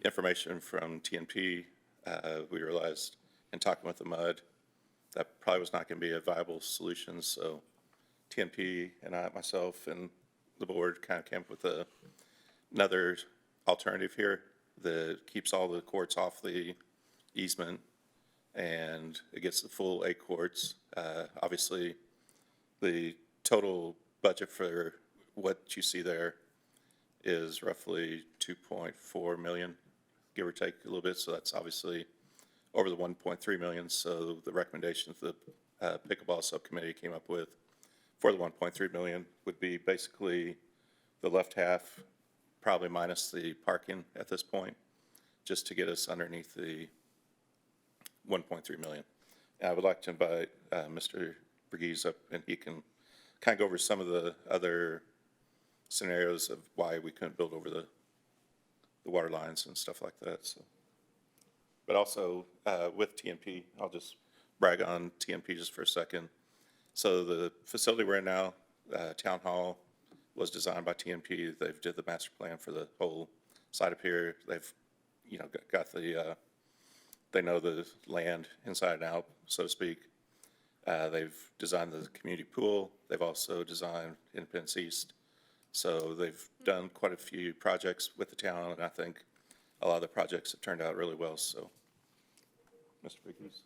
information from TNP, we realized in talking with the MUD, that probably was not going to be a viable solution. So TNP and myself and the board kind of came up with another alternative here that keeps all the courts off the easement, and it gets the full 8 courts. Obviously, the total budget for what you see there is roughly 2.4 million, give or take a little bit. So that's obviously over the 1.3 million. So the recommendations the pickleball subcommittee came up with for the 1.3 million would be basically the left half, probably minus the parking at this point, just to get us underneath the 1.3 million. And I would like to invite Mr. Verghese up, and he can kind of go over some of the other scenarios of why we couldn't build over the water lines and stuff like that. So, but also with TNP, I'll just brag on TNP just for a second. So the facility we're in now, Town Hall, was designed by TNP. They've did the master plan for the whole site up here. They've, got the, they know the land inside and out, so to speak. They've designed the community pool. They've also designed Independence East. So they've done quite a few projects with the town, and I think a lot of the projects have turned out really well. So, Mr. Verghese.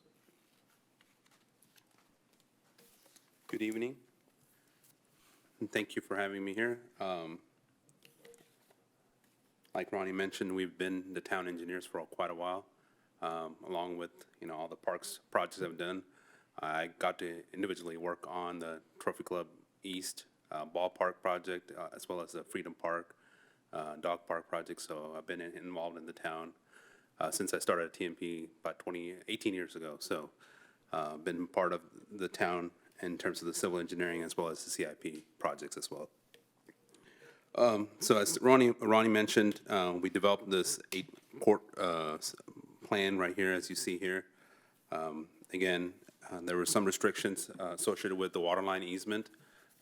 Good evening, and thank you for having me here. Like Ronnie mentioned, we've been the town engineers for quite a while, along with all the parks projects I've done. I got to individually work on the Trophy Club East ballpark project, as well as the Freedom Park, dog park project, so I've been involved in the town since I started at TMP about 18 years ago. So been part of the town in terms of the civil engineering as well as the CIP projects as well. So as Ronnie mentioned, we developed this 8-court plan right here, as you see here. Again, there were some restrictions associated with the water line easement.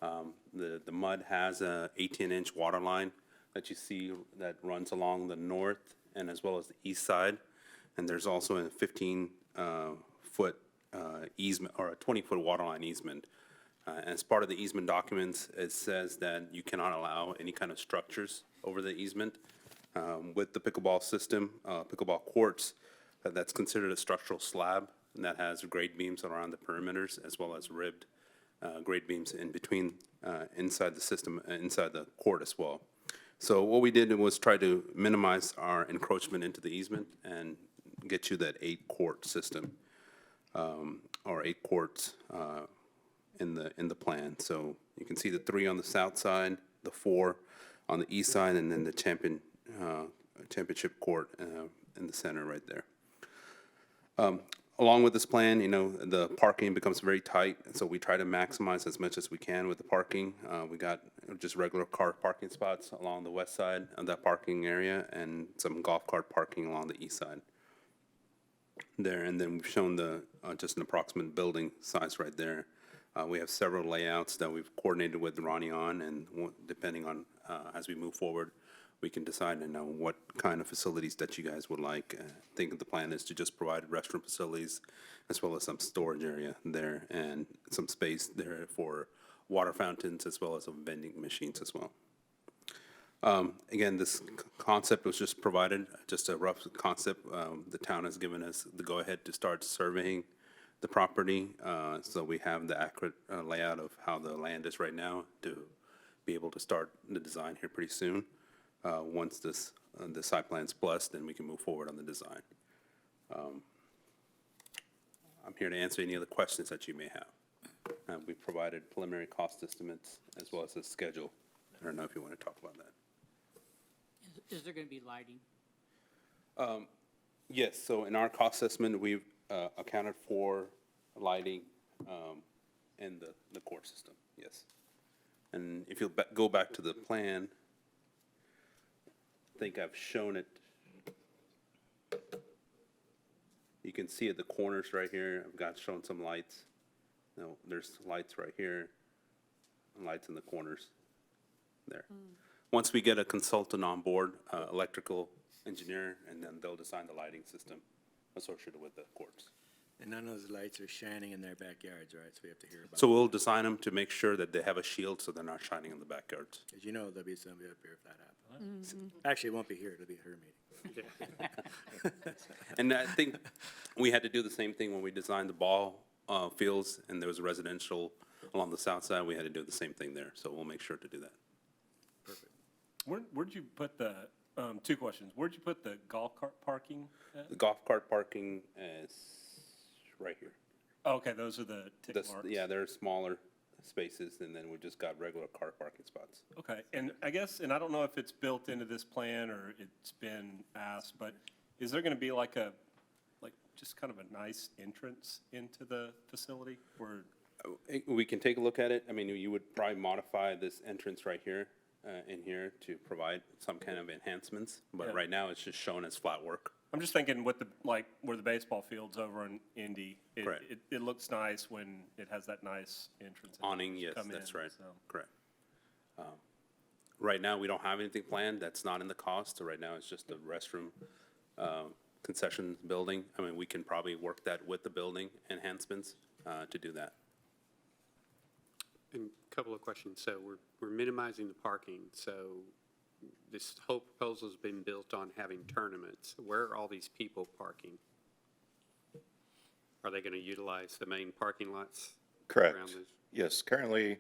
The MUD has a 18-inch water line that you see that runs along the north and as well as the east side. And there's also a 15-foot easement, or a 20-foot water line easement. As part of the easement documents, it says that you cannot allow any kind of structures over the easement. With the pickleball system, pickleball courts, that's considered a structural slab, and that has grade beams around the perimeters as well as ribbed grade beams in between, inside the system, inside the court as well. So what we did was try to minimize our encroachment into the easement and get you that 8-court system, or 8 courts in the plan. So you can see the 3 on the south side, the 4 on the east side, and then the championship court in the center right there. Along with this plan, the parking becomes very tight, so we try to maximize as much as we can with the parking. We got just regular car parking spots along the west side of that parking area and some golf cart parking along the east side there. And then we've shown just an approximate building size right there. We have several layouts that we've coordinated with Ronnie on, and depending on, as we move forward, we can decide what kind of facilities that you guys would like. I think the plan is to just provide restroom facilities as well as some storage area there and some space there for water fountains as well as some vending machines as well. Again, this concept was just provided, just a rough concept. The town has given us the go-ahead to start surveying the property, so we have the accurate layout of how the land is right now to be able to start the design here pretty soon. Once the site plan's blessed, then we can move forward on the design. I'm here to answer any other questions that you may have. We've provided preliminary cost estimates as well as a schedule. I don't know if you want to talk about that. Is there going to be lighting? Yes, so in our cost assessment, we've accounted for lighting in the court system, yes. And if you'll go back to the plan, I think I've shown it. You can see at the corners right here, I've shown some lights. No, there's lights right here, and lights in the corners there. Once we get a consultant on board, electrical engineer, and then they'll design the lighting system associated with the courts. And none of those lights are shining in their backyards, right? So we have to hear about So we'll design them to make sure that they have a shield so they're not shining in the backyards. because there'll be somebody up here if that happens. Actually, it won't be here, it'll be her meeting. And I think we had to do the same thing when we designed the ball fields, and there was residential along the south side. We had to do the same thing there, so we'll make sure to do that. Where'd you put the, 2 questions. Where'd you put the golf cart parking at? The golf cart parking is right here. Oh, okay, those are the tick marks. Yeah, they're smaller spaces, and then we just got regular car parking spots. Okay, and I guess, and I don't know if it's built into this plan or it's been asked, but is there gonna be like just kind of a nice entrance into the facility? Or, We can take a look at it. I mean, you would probably modify this entrance right here, in here, to provide some kind of enhancements, but Yeah. right now it's just shown as flat work. I'm just thinking with where the baseball field's over in Indy, Correct. it looks nice when it has that nice entrance. Awning, yes, come that's in, right, so. correct. Right now, we don't have anything planned, that's not in the cost, so right now it's just the restroom concession building. I mean, we can probably work that with the building enhancements to do that. And a couple of questions. So we're minimizing the parking. So this whole proposal's been built on having tournaments. Where are all these people parking? Are they going to utilize the main parking lots? Correct. around this? Yes, currently,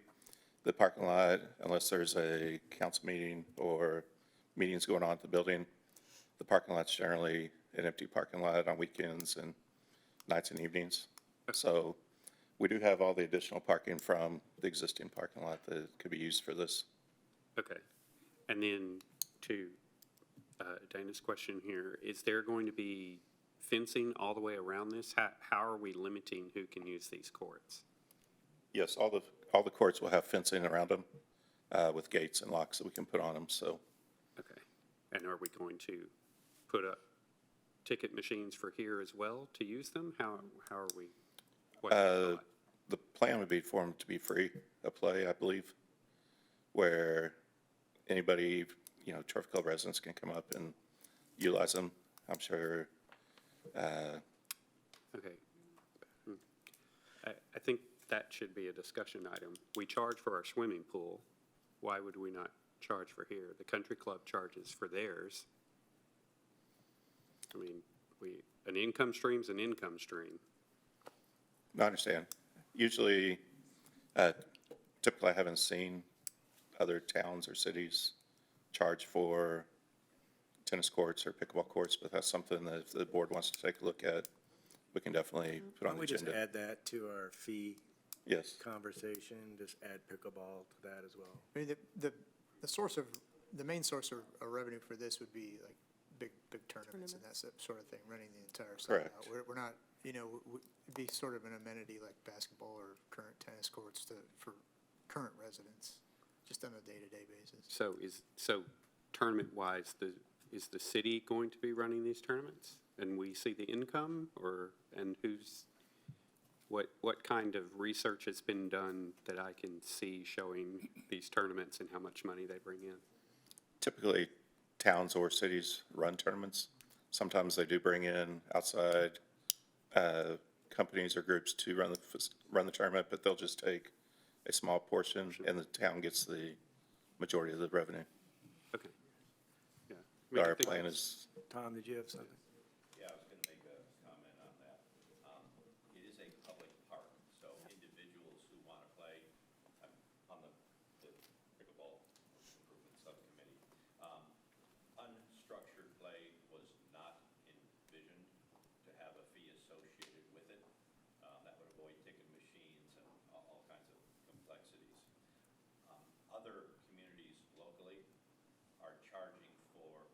the parking lot, unless there's a council meeting or meetings going on at the building, the parking lot's generally an empty parking lot on weekends and nights and evenings. So we do have all the additional parking from the existing parking lot that could be used for this. Okay. And then to Dana's question here, is there going to be fencing all the way around this? How are we limiting who can use these courts? Yes, all the courts will have fencing around them with gates and locks that we can put on them, so. Okay. And are we going to put up ticket machines for here as well to use them? How are we? what's the thought? The plan would be for them to be free of play, I believe, where anybody, Trophy Club residents can come up and utilize them. I'm sure. Okay. I think that should be a discussion item. We charge for our swimming pool. Why would we not charge for here? The country club charges for theirs. I mean, an income stream's an income stream. I understand. Usually, typically I haven't seen other towns or cities charge for tennis courts or pickleball courts, but that's something that if the board wants to take a look at, we can definitely put Why on don't the we just agenda. add that to our fee Yes. conversation, just add pickleball to that as well? I mean, the main source of revenue for this would be like big tournaments and that sort of thing, running the entire site out. Correct. We're not, it'd be sort of an amenity like basketball or current tennis courts for current residents, just on a day-to-day basis. So tournament-wise, is the city going to be running these tournaments? And we see the income, and what kind of research has been done that I can see showing these tournaments and how much money they bring in? Typically, towns or cities run tournaments. Sometimes they do bring in outside companies or groups to run the tournament, but they'll just take a small portion, and the town gets the majority of the revenue. Okay. Yeah. But I our think plan that's- is, Tom, did you have something? Yeah, I was going to make a comment on that. It is a public park, so individuals who want to play, I'm on the pickleball improvement subcommittee. Unstructured play was not envisioned to have a fee associated with it. That would avoid ticket machines and all kinds of complexities. Other communities locally are charging for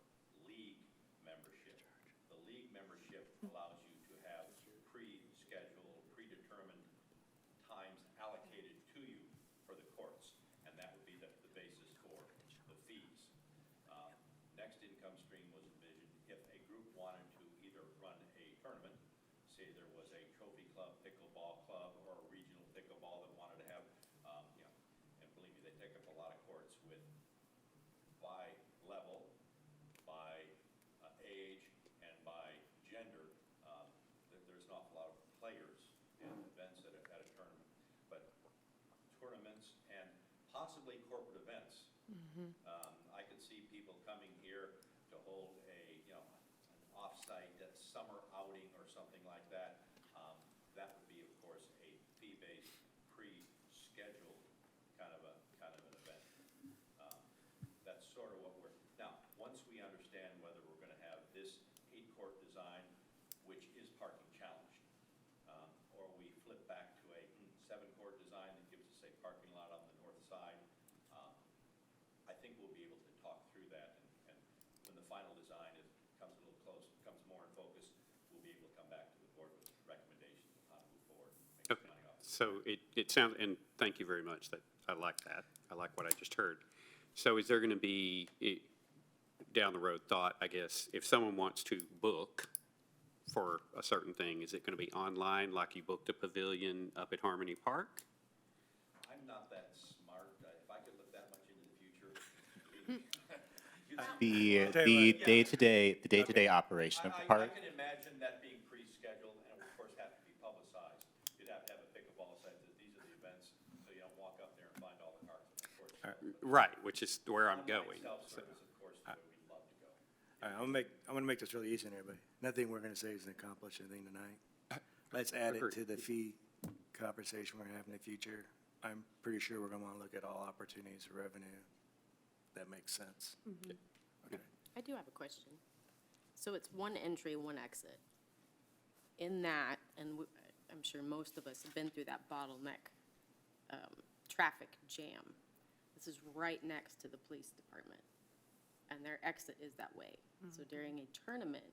league membership. The league membership allows you to have pre-scheduled, predetermined times allocated to you for the courts, and that would be the basis for the fees. Next income stream was envisioned if a group wanted to either run a tournament, say there was a Trophy Club Pickleball Club or a regional pickleball that wanted to have, and believe me, they take up a lot of courts by level, by age, and by gender. There's an awful lot of players and events at a tournament. But tournaments and possibly corporate events. I could see people coming here to hold an off-site summer outing or something like that. That would be, of course, a fee-based, pre-scheduled kind of an event. That's sort of what now, once we understand whether we're going to have this 8-court design, which is parking challenged, or we flip back to a 7-court design that gives us a parking lot on the north side, I think we'll be able to talk through that, and when the final design comes a little close, comes more in focus, we'll be able to come back to the board with recommendations on how to move forward, make some money off. So it sounds, and thank you very much, I like that. I like what I just heard. So is there going to be, down the road thought, I guess, if someone wants to book for a certain thing, is it going to be online like you booked a pavilion up at Harmony Park? I'm not that smart. If I could look that much into the future. The day-to-day operation of the park. I can imagine that being pre-scheduled and of course have to be publicized. You'd have to have a pickleball site that these are the events, so you don't walk up there and find all the carts on the court. Right, which is where I'm going. Self-service, of course, is where we'd love to go. All right, I'm gonna make this really easy on everybody. Nothing we're gonna say is gonna accomplish anything tonight. Let's add it to the fee conversation we're gonna have in the future. I'm pretty sure we're gonna wanna look at all opportunities for revenue. That makes sense. Okay. I do have a question. So it's one entry, one exit. In that, and I'm sure most of us have been through that bottleneck traffic jam. This is right next to the police department. and their exit is that way. So during a tournament,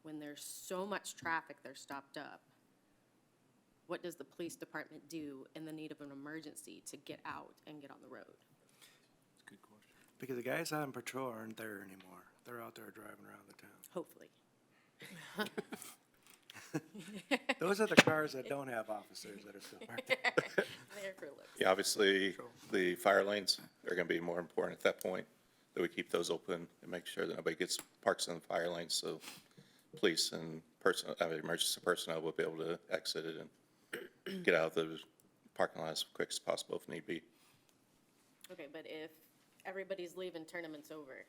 when there's so much traffic, they're stopped up, what does the police department do in the need of an emergency to get out and get on the road? Because the guys on patrol aren't there anymore. They're out there driving around the town. Hopefully. Those are the cars that don't have officers that are still parked there. There for looks. Yeah, obviously, the fire lanes are going to be more important at that point, that we keep those open and make sure that nobody gets parks in the fire lanes, so police and emergency personnel will be able to exit it and get out of the parking lot as quick as possible if need be. Okay, but if everybody's leaving, tournament's over,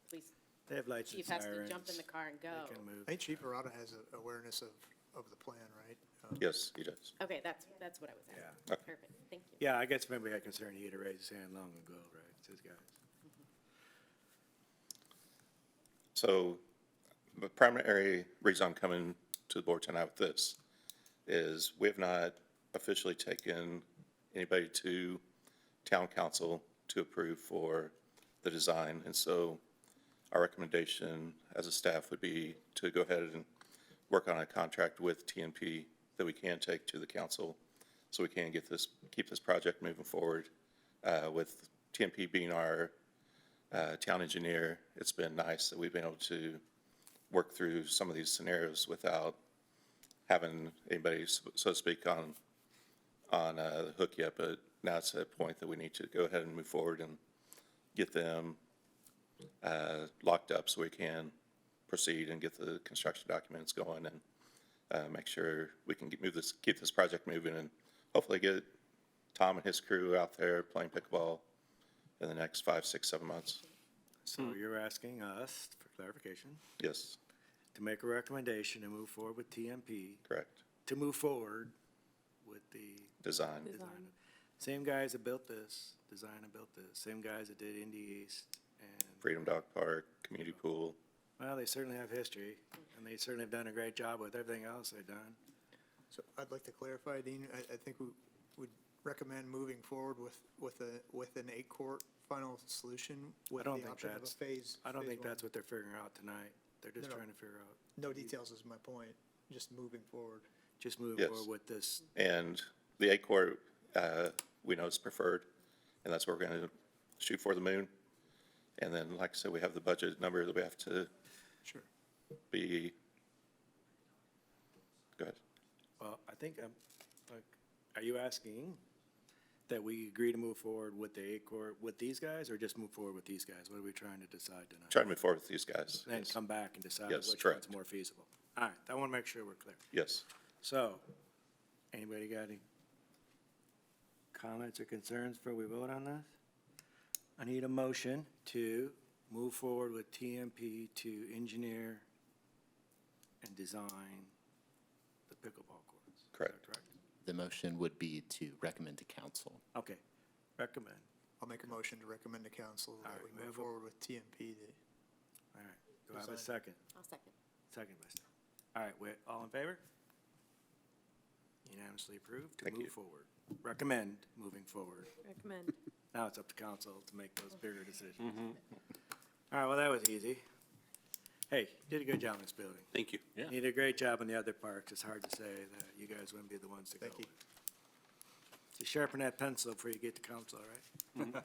police They have lights and chief has to sirens. jump in the car and go. They can move. I think Chief Arata has an awareness of the plan, right? Yes, he does. Okay, that's what I was asking. Yeah. Okay. Perfect, thank you. Yeah, I guess if anybody had concern, he'd have raised his hand long ago, right? It's his guys. So the primary reason I'm coming to the board tonight with this is we have not officially taken anybody to town council to approve for the design. And so our recommendation as a staff would be to go ahead and work on a contract with TNP that we can take to the council so we can keep this project moving forward. With TNP being our town engineer, it's been nice that we've been able to work through some of these scenarios without having anybody, so to speak, on the hook yet. But now it's at a point that we need to go ahead and move forward and get them locked up so we can proceed and get the construction documents going and make sure we can keep this project moving and hopefully get Tom and his crew out there playing pickleball in the next 5, 6, 7 months. So you're asking us, for clarification, Yes, to make a recommendation to move forward with TMP, correct. to move forward with the Design. design. Same guys that built this, design and built this, same guys that did Indy East, and, Freedom Dog Park, community pool. well, they certainly have history, and they certainly have done a great job with everything else they've done. So I'd like to clarify, Dean, I think we would recommend moving forward with an 8-court final solution with the don't think option of a that's- phase. I don't phase think one. that's what they're figuring out tonight. They're just No, no. trying to figure out, No details is my point, just moving forward. just move Yes. forward with this. And the 8-court, we know is preferred, and that's where we're going to shoot for the moon. And then, like I said, we have the budget number that we have to Sure. be, go ahead. Well, I think, like, are you asking that we agree to move forward with the 8-court with these guys, or just move forward with these guys? What are we trying to decide tonight? Try to move forward with these guys. Then Yes. come back and decide Yes, which correct. one's more feasible. All right, I want to make sure we're clear. Yes. So, anybody got any comments or concerns before we vote on this? I need a motion to move forward with TMP to engineer and design the pickleball courts. Is that Correct. The motion would be to recommend to council. Okay, recommend. I'll make a motion to recommend to council All that right, we we move have a- forward with TMP. All right, do I have a Design. second? I'll second. Second by Steve. All right, wait, all in favor? Unanimously approved to Thank you. move forward. Recommend moving forward. Recommend. Now it's up to council to make those bigger decisions. All right, well, that was easy. Hey, you did a good job in this building. Thank you. You did a great job in the other parks. It's hard to say that you guys wouldn't be the ones to go. Thank you. So sharpen that pencil before you get to council, all right?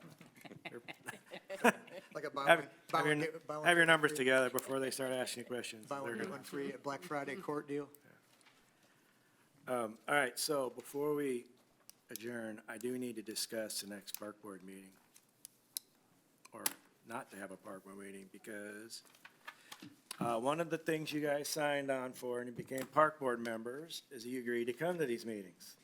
Like a buy Have one, buy have one, your, get- buy one, have your get one numbers free- together before they start asking you questions. Buy one, They're get gonna- one free, a Black Friday court deal. All right, so before we adjourn, I do need to discuss the next park board meeting. Or not to have a park board meeting, because one of the things you guys signed on for and you became park board members is you agreed to come to these meetings.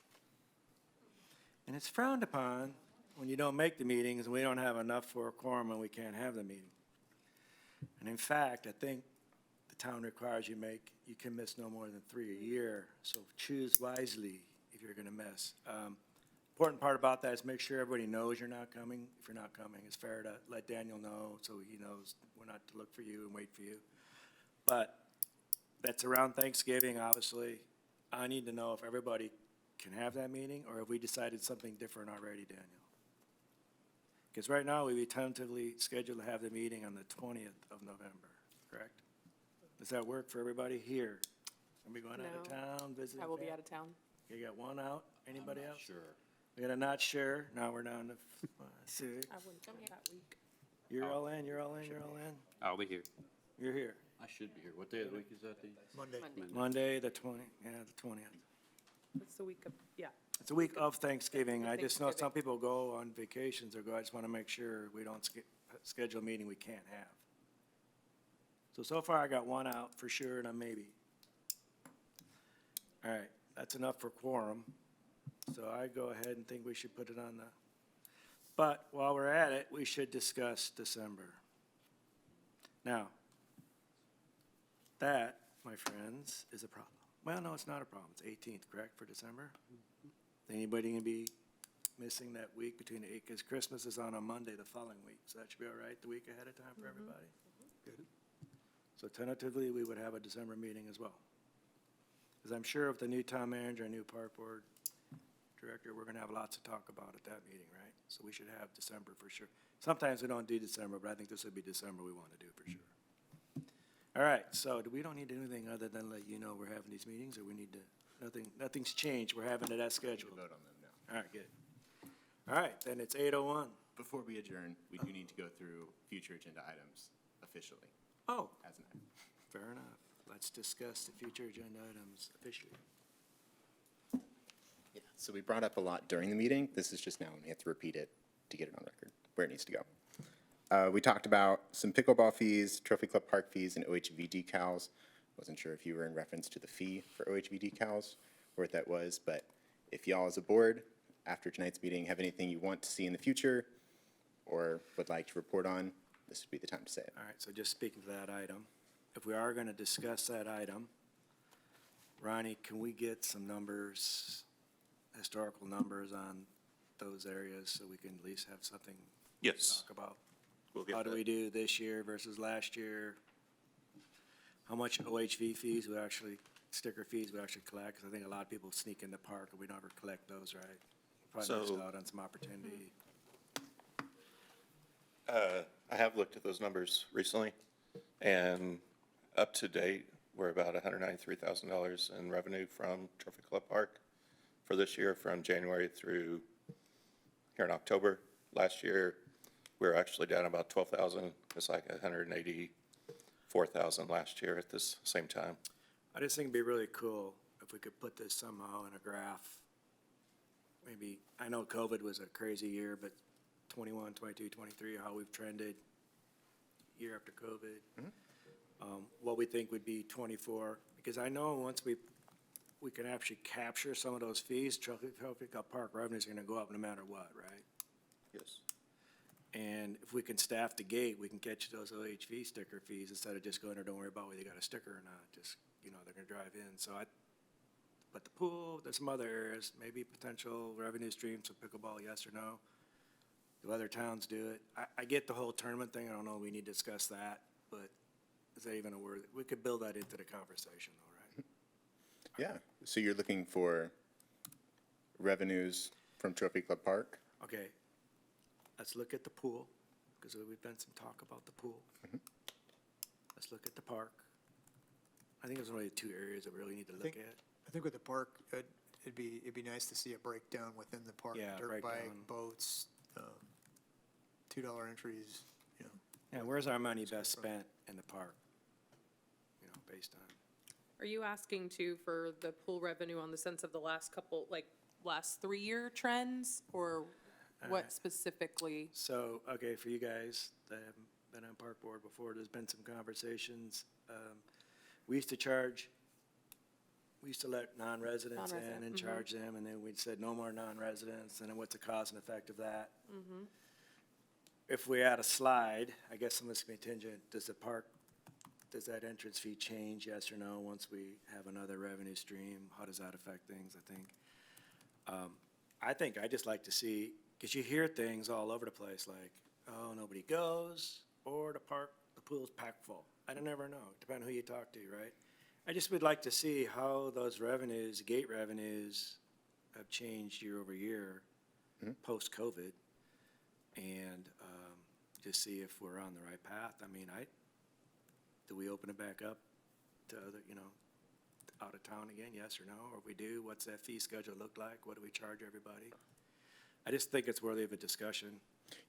And it's frowned upon when you don't make the meetings and we don't have enough for a quorum and we can't have the meeting. And in fact, I think the town requires you can miss no more than 3 a year, so choose wisely if you're gonna miss. Important part about that is make sure everybody knows you're not coming. If you're not coming, it's fair to let Daniel know so he knows we're not to look for you and wait for you. But that's around Thanksgiving, obviously. I need to know if everybody can have that meeting or have we decided something different already, Daniel? Because right now, we tentatively scheduled to have the meeting on the 20th of November, correct? Does that work for everybody here? Are we going out of No. town, visiting? I will be fam- out of town. You got one out? Anybody else? Sure. We got a not sure, now we're down to six. I wouldn't come that week. You're all in, you're all in, you're all in? I'll be here. You're here. I should be here. What day of the week is that, Dean? Monday. Monday, the 20th. It's the week of, yeah. It's a week of Thanksgiving. I just know some Thanksgiving. people go on vacations or go, I just want to make sure we don't schedule a meeting we can't have. So far I got one out for sure and a maybe. All right, that's enough for quorum. So I go ahead and think we should put it on the, but while we're at it, we should discuss December. Now, that, my friends, is a problem. Well, no, it's not a problem. It's 18th, correct, for December? Anybody gonna be missing that week between the 8th, because Christmas is on a Monday the following week, so that should be all right, the week ahead of time for everybody? Good. So tentatively, we would have a December meeting as well. Because I'm sure with the new town manager and new park board director, we're gonna have lots to talk about at that meeting, right? So we should have December for sure. Sometimes we don't do December, but I think this would be December we want to do for sure. All right, so we don't need to do anything other than let you know we're having these meetings, or we need to, nothing's changed, we're having it as scheduled. Vote on them now. All right, good. All right, then it's 8:01. Before we adjourn, we do need to go through future agenda items officially Oh, as an item. fair enough. Let's discuss the future agenda items officially. Yeah, so we brought up a lot during the meeting. This is just now, and we have to repeat it to get it on record, where it needs to go. We talked about some pickleball fees, Trophy Club Park fees, and OHV decals. Wasn't sure if you were in reference to the fee for OHV decals or what that was, but if y'all as a board, after tonight's meeting, have anything you want to see in the future or would like to report on, this would be the time to say it. All right, so just speaking to that item, if we are going to discuss that item, Ronnie, can we get some numbers, historical numbers on those areas so we can at least have something to Yes, talk about? we'll get How do that. we do this year versus last year? How much OHV fees we actually, sticker fees we actually collect? Because I think a lot of people sneak in the park and we never collect those, right? Probably missed So- out on some opportunity. I have looked at those numbers recently, and up to date, we're about $193,000 in revenue from Trophy Club Park for this year, from January through here in October. Last year, we were actually down about 12,000. It's like 184,000 last year at this same time. I just think it'd be really cool if we could put this somehow in a graph. Maybe, I know COVID was a crazy year, but 21, 22, 23, how we've trended year after COVID. What we think would be 24, because I know once we can actually capture some of those fees, Trophy Club Park revenues are gonna go up no matter what, right? Yes. And if we can staff the gate, we can catch those OHV sticker fees instead of just going there, don't worry about whether they got a sticker or not, just, they're gonna drive in, but the pool, there's some other areas, maybe potential revenue streams of pickleball, yes or no? Do other towns do it? I get the whole tournament thing, I don't know, we need to discuss that, but is that even a word? We could build that into the conversation though, right? Yeah, so you're looking for revenues from Trophy Club Park? Okay, let's look at the pool, because we've been some talk about the pool. Let's look at the park. I think there's only two areas that we really need to look at. I think with the park, it'd be nice to see a breakdown within the park. Yeah, Dirt bike, breakdown. boats, $2 entries, Yeah, where's our money best spent in the park? Based on, Are you asking too for the pool revenue on the sense of the last couple, last 3-year trends? Or what specifically? so, okay, for you guys that haven't been on park board before, there's been some conversations. We used to let non-residents in Non-resident, and charge them, and then we'd said no more non-residents, and then what's the cause and effect of that? If we add a slide, I guess some of this contingent, does that entrance fee change, yes or no, once we have another revenue stream? How does that affect things, I think I'd just like to see, because you hear things all over the place like, oh, nobody goes, or the pool's packed full. I don't ever know, depending on who you talk to, right? I just would like to see how those revenues, gate revenues, have changed year over year, post-COVID. and just see if we're on the right path. I mean, do we open it back up to other, out of town again, yes or no? Or if we do, what's that fee schedule look like? What do we charge everybody? I just think it's worthy of a discussion.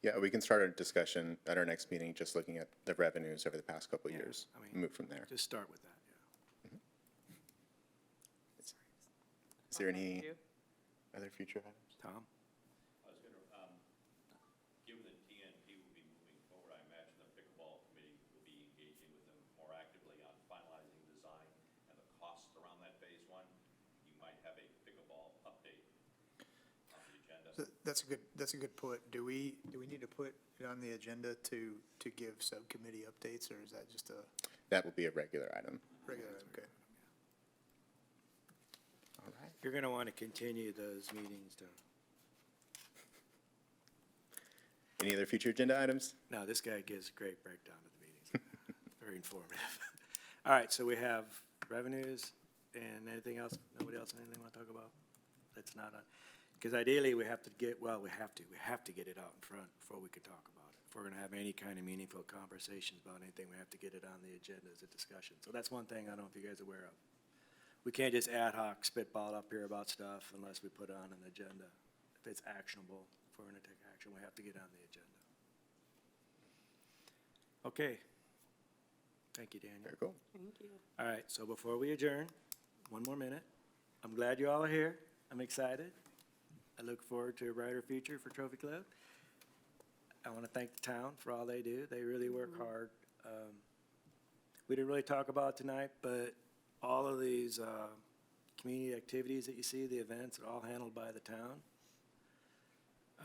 Yeah, we can start a discussion at our next meeting, just looking at the revenues over the past couple of Yeah, years. I mean, and move from there. Just start with that, yeah. Is there any other future items? Tom? I was gonna, given that TNP will be moving forward, I imagine the pickleball committee will be engaging with them more actively on finalizing design and the costs around that phase one. You might have a pickleball update on the agenda. So that's a good point. Do we need to put it on the agenda to give subcommittee updates, or is that just a That will be a regular item. regular, okay? All right. You're going to want to continue those meetings to, Any other future agenda items? no, this guy gives a great breakdown of the meetings. Very informative. All right, so we have revenues and anything else? Nobody else, anything want to talk about? That's not on, because ideally we have to get get it out in front before we can talk about it. If we're going to have any kind of meaningful conversations about anything, we have to get it on the agenda as a discussion. So that's one thing I don't know if you guys are aware of. We can't just ad hoc spitball up here about stuff unless we put it on an agenda. If it's actionable, if we're going to take action, we have to get on the agenda. Okay. Thank you, Daniel. Very cool. Thank you. All right, so before we adjourn, one more minute. I'm glad you all are here. I'm excited. I look forward to a brighter future for Trophy Club. I want to thank the town for all they do. They really work hard. We didn't really talk about it tonight, but all of these community activities that you see, the events, are all handled by the town.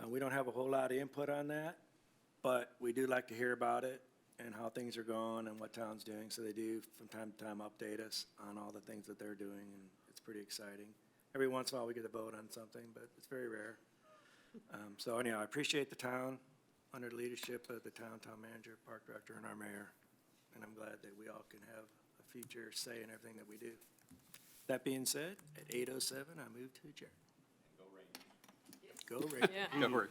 We don't have a whole lot of input on that, but we do like to hear about it and how things are going and what town's doing. So they do, from time to time, update us on all the things that they're doing, and it's pretty exciting. Every once in a while, we get a vote on something, but it's very rare. So anyhow, I appreciate the town under the leadership of the town manager, park director, and our mayor. And I'm glad that we all can have a future say in everything that we do. That being said, at 8:07, I move to adjourn. And go Rangers. Go Rangers. Yeah. Go for it.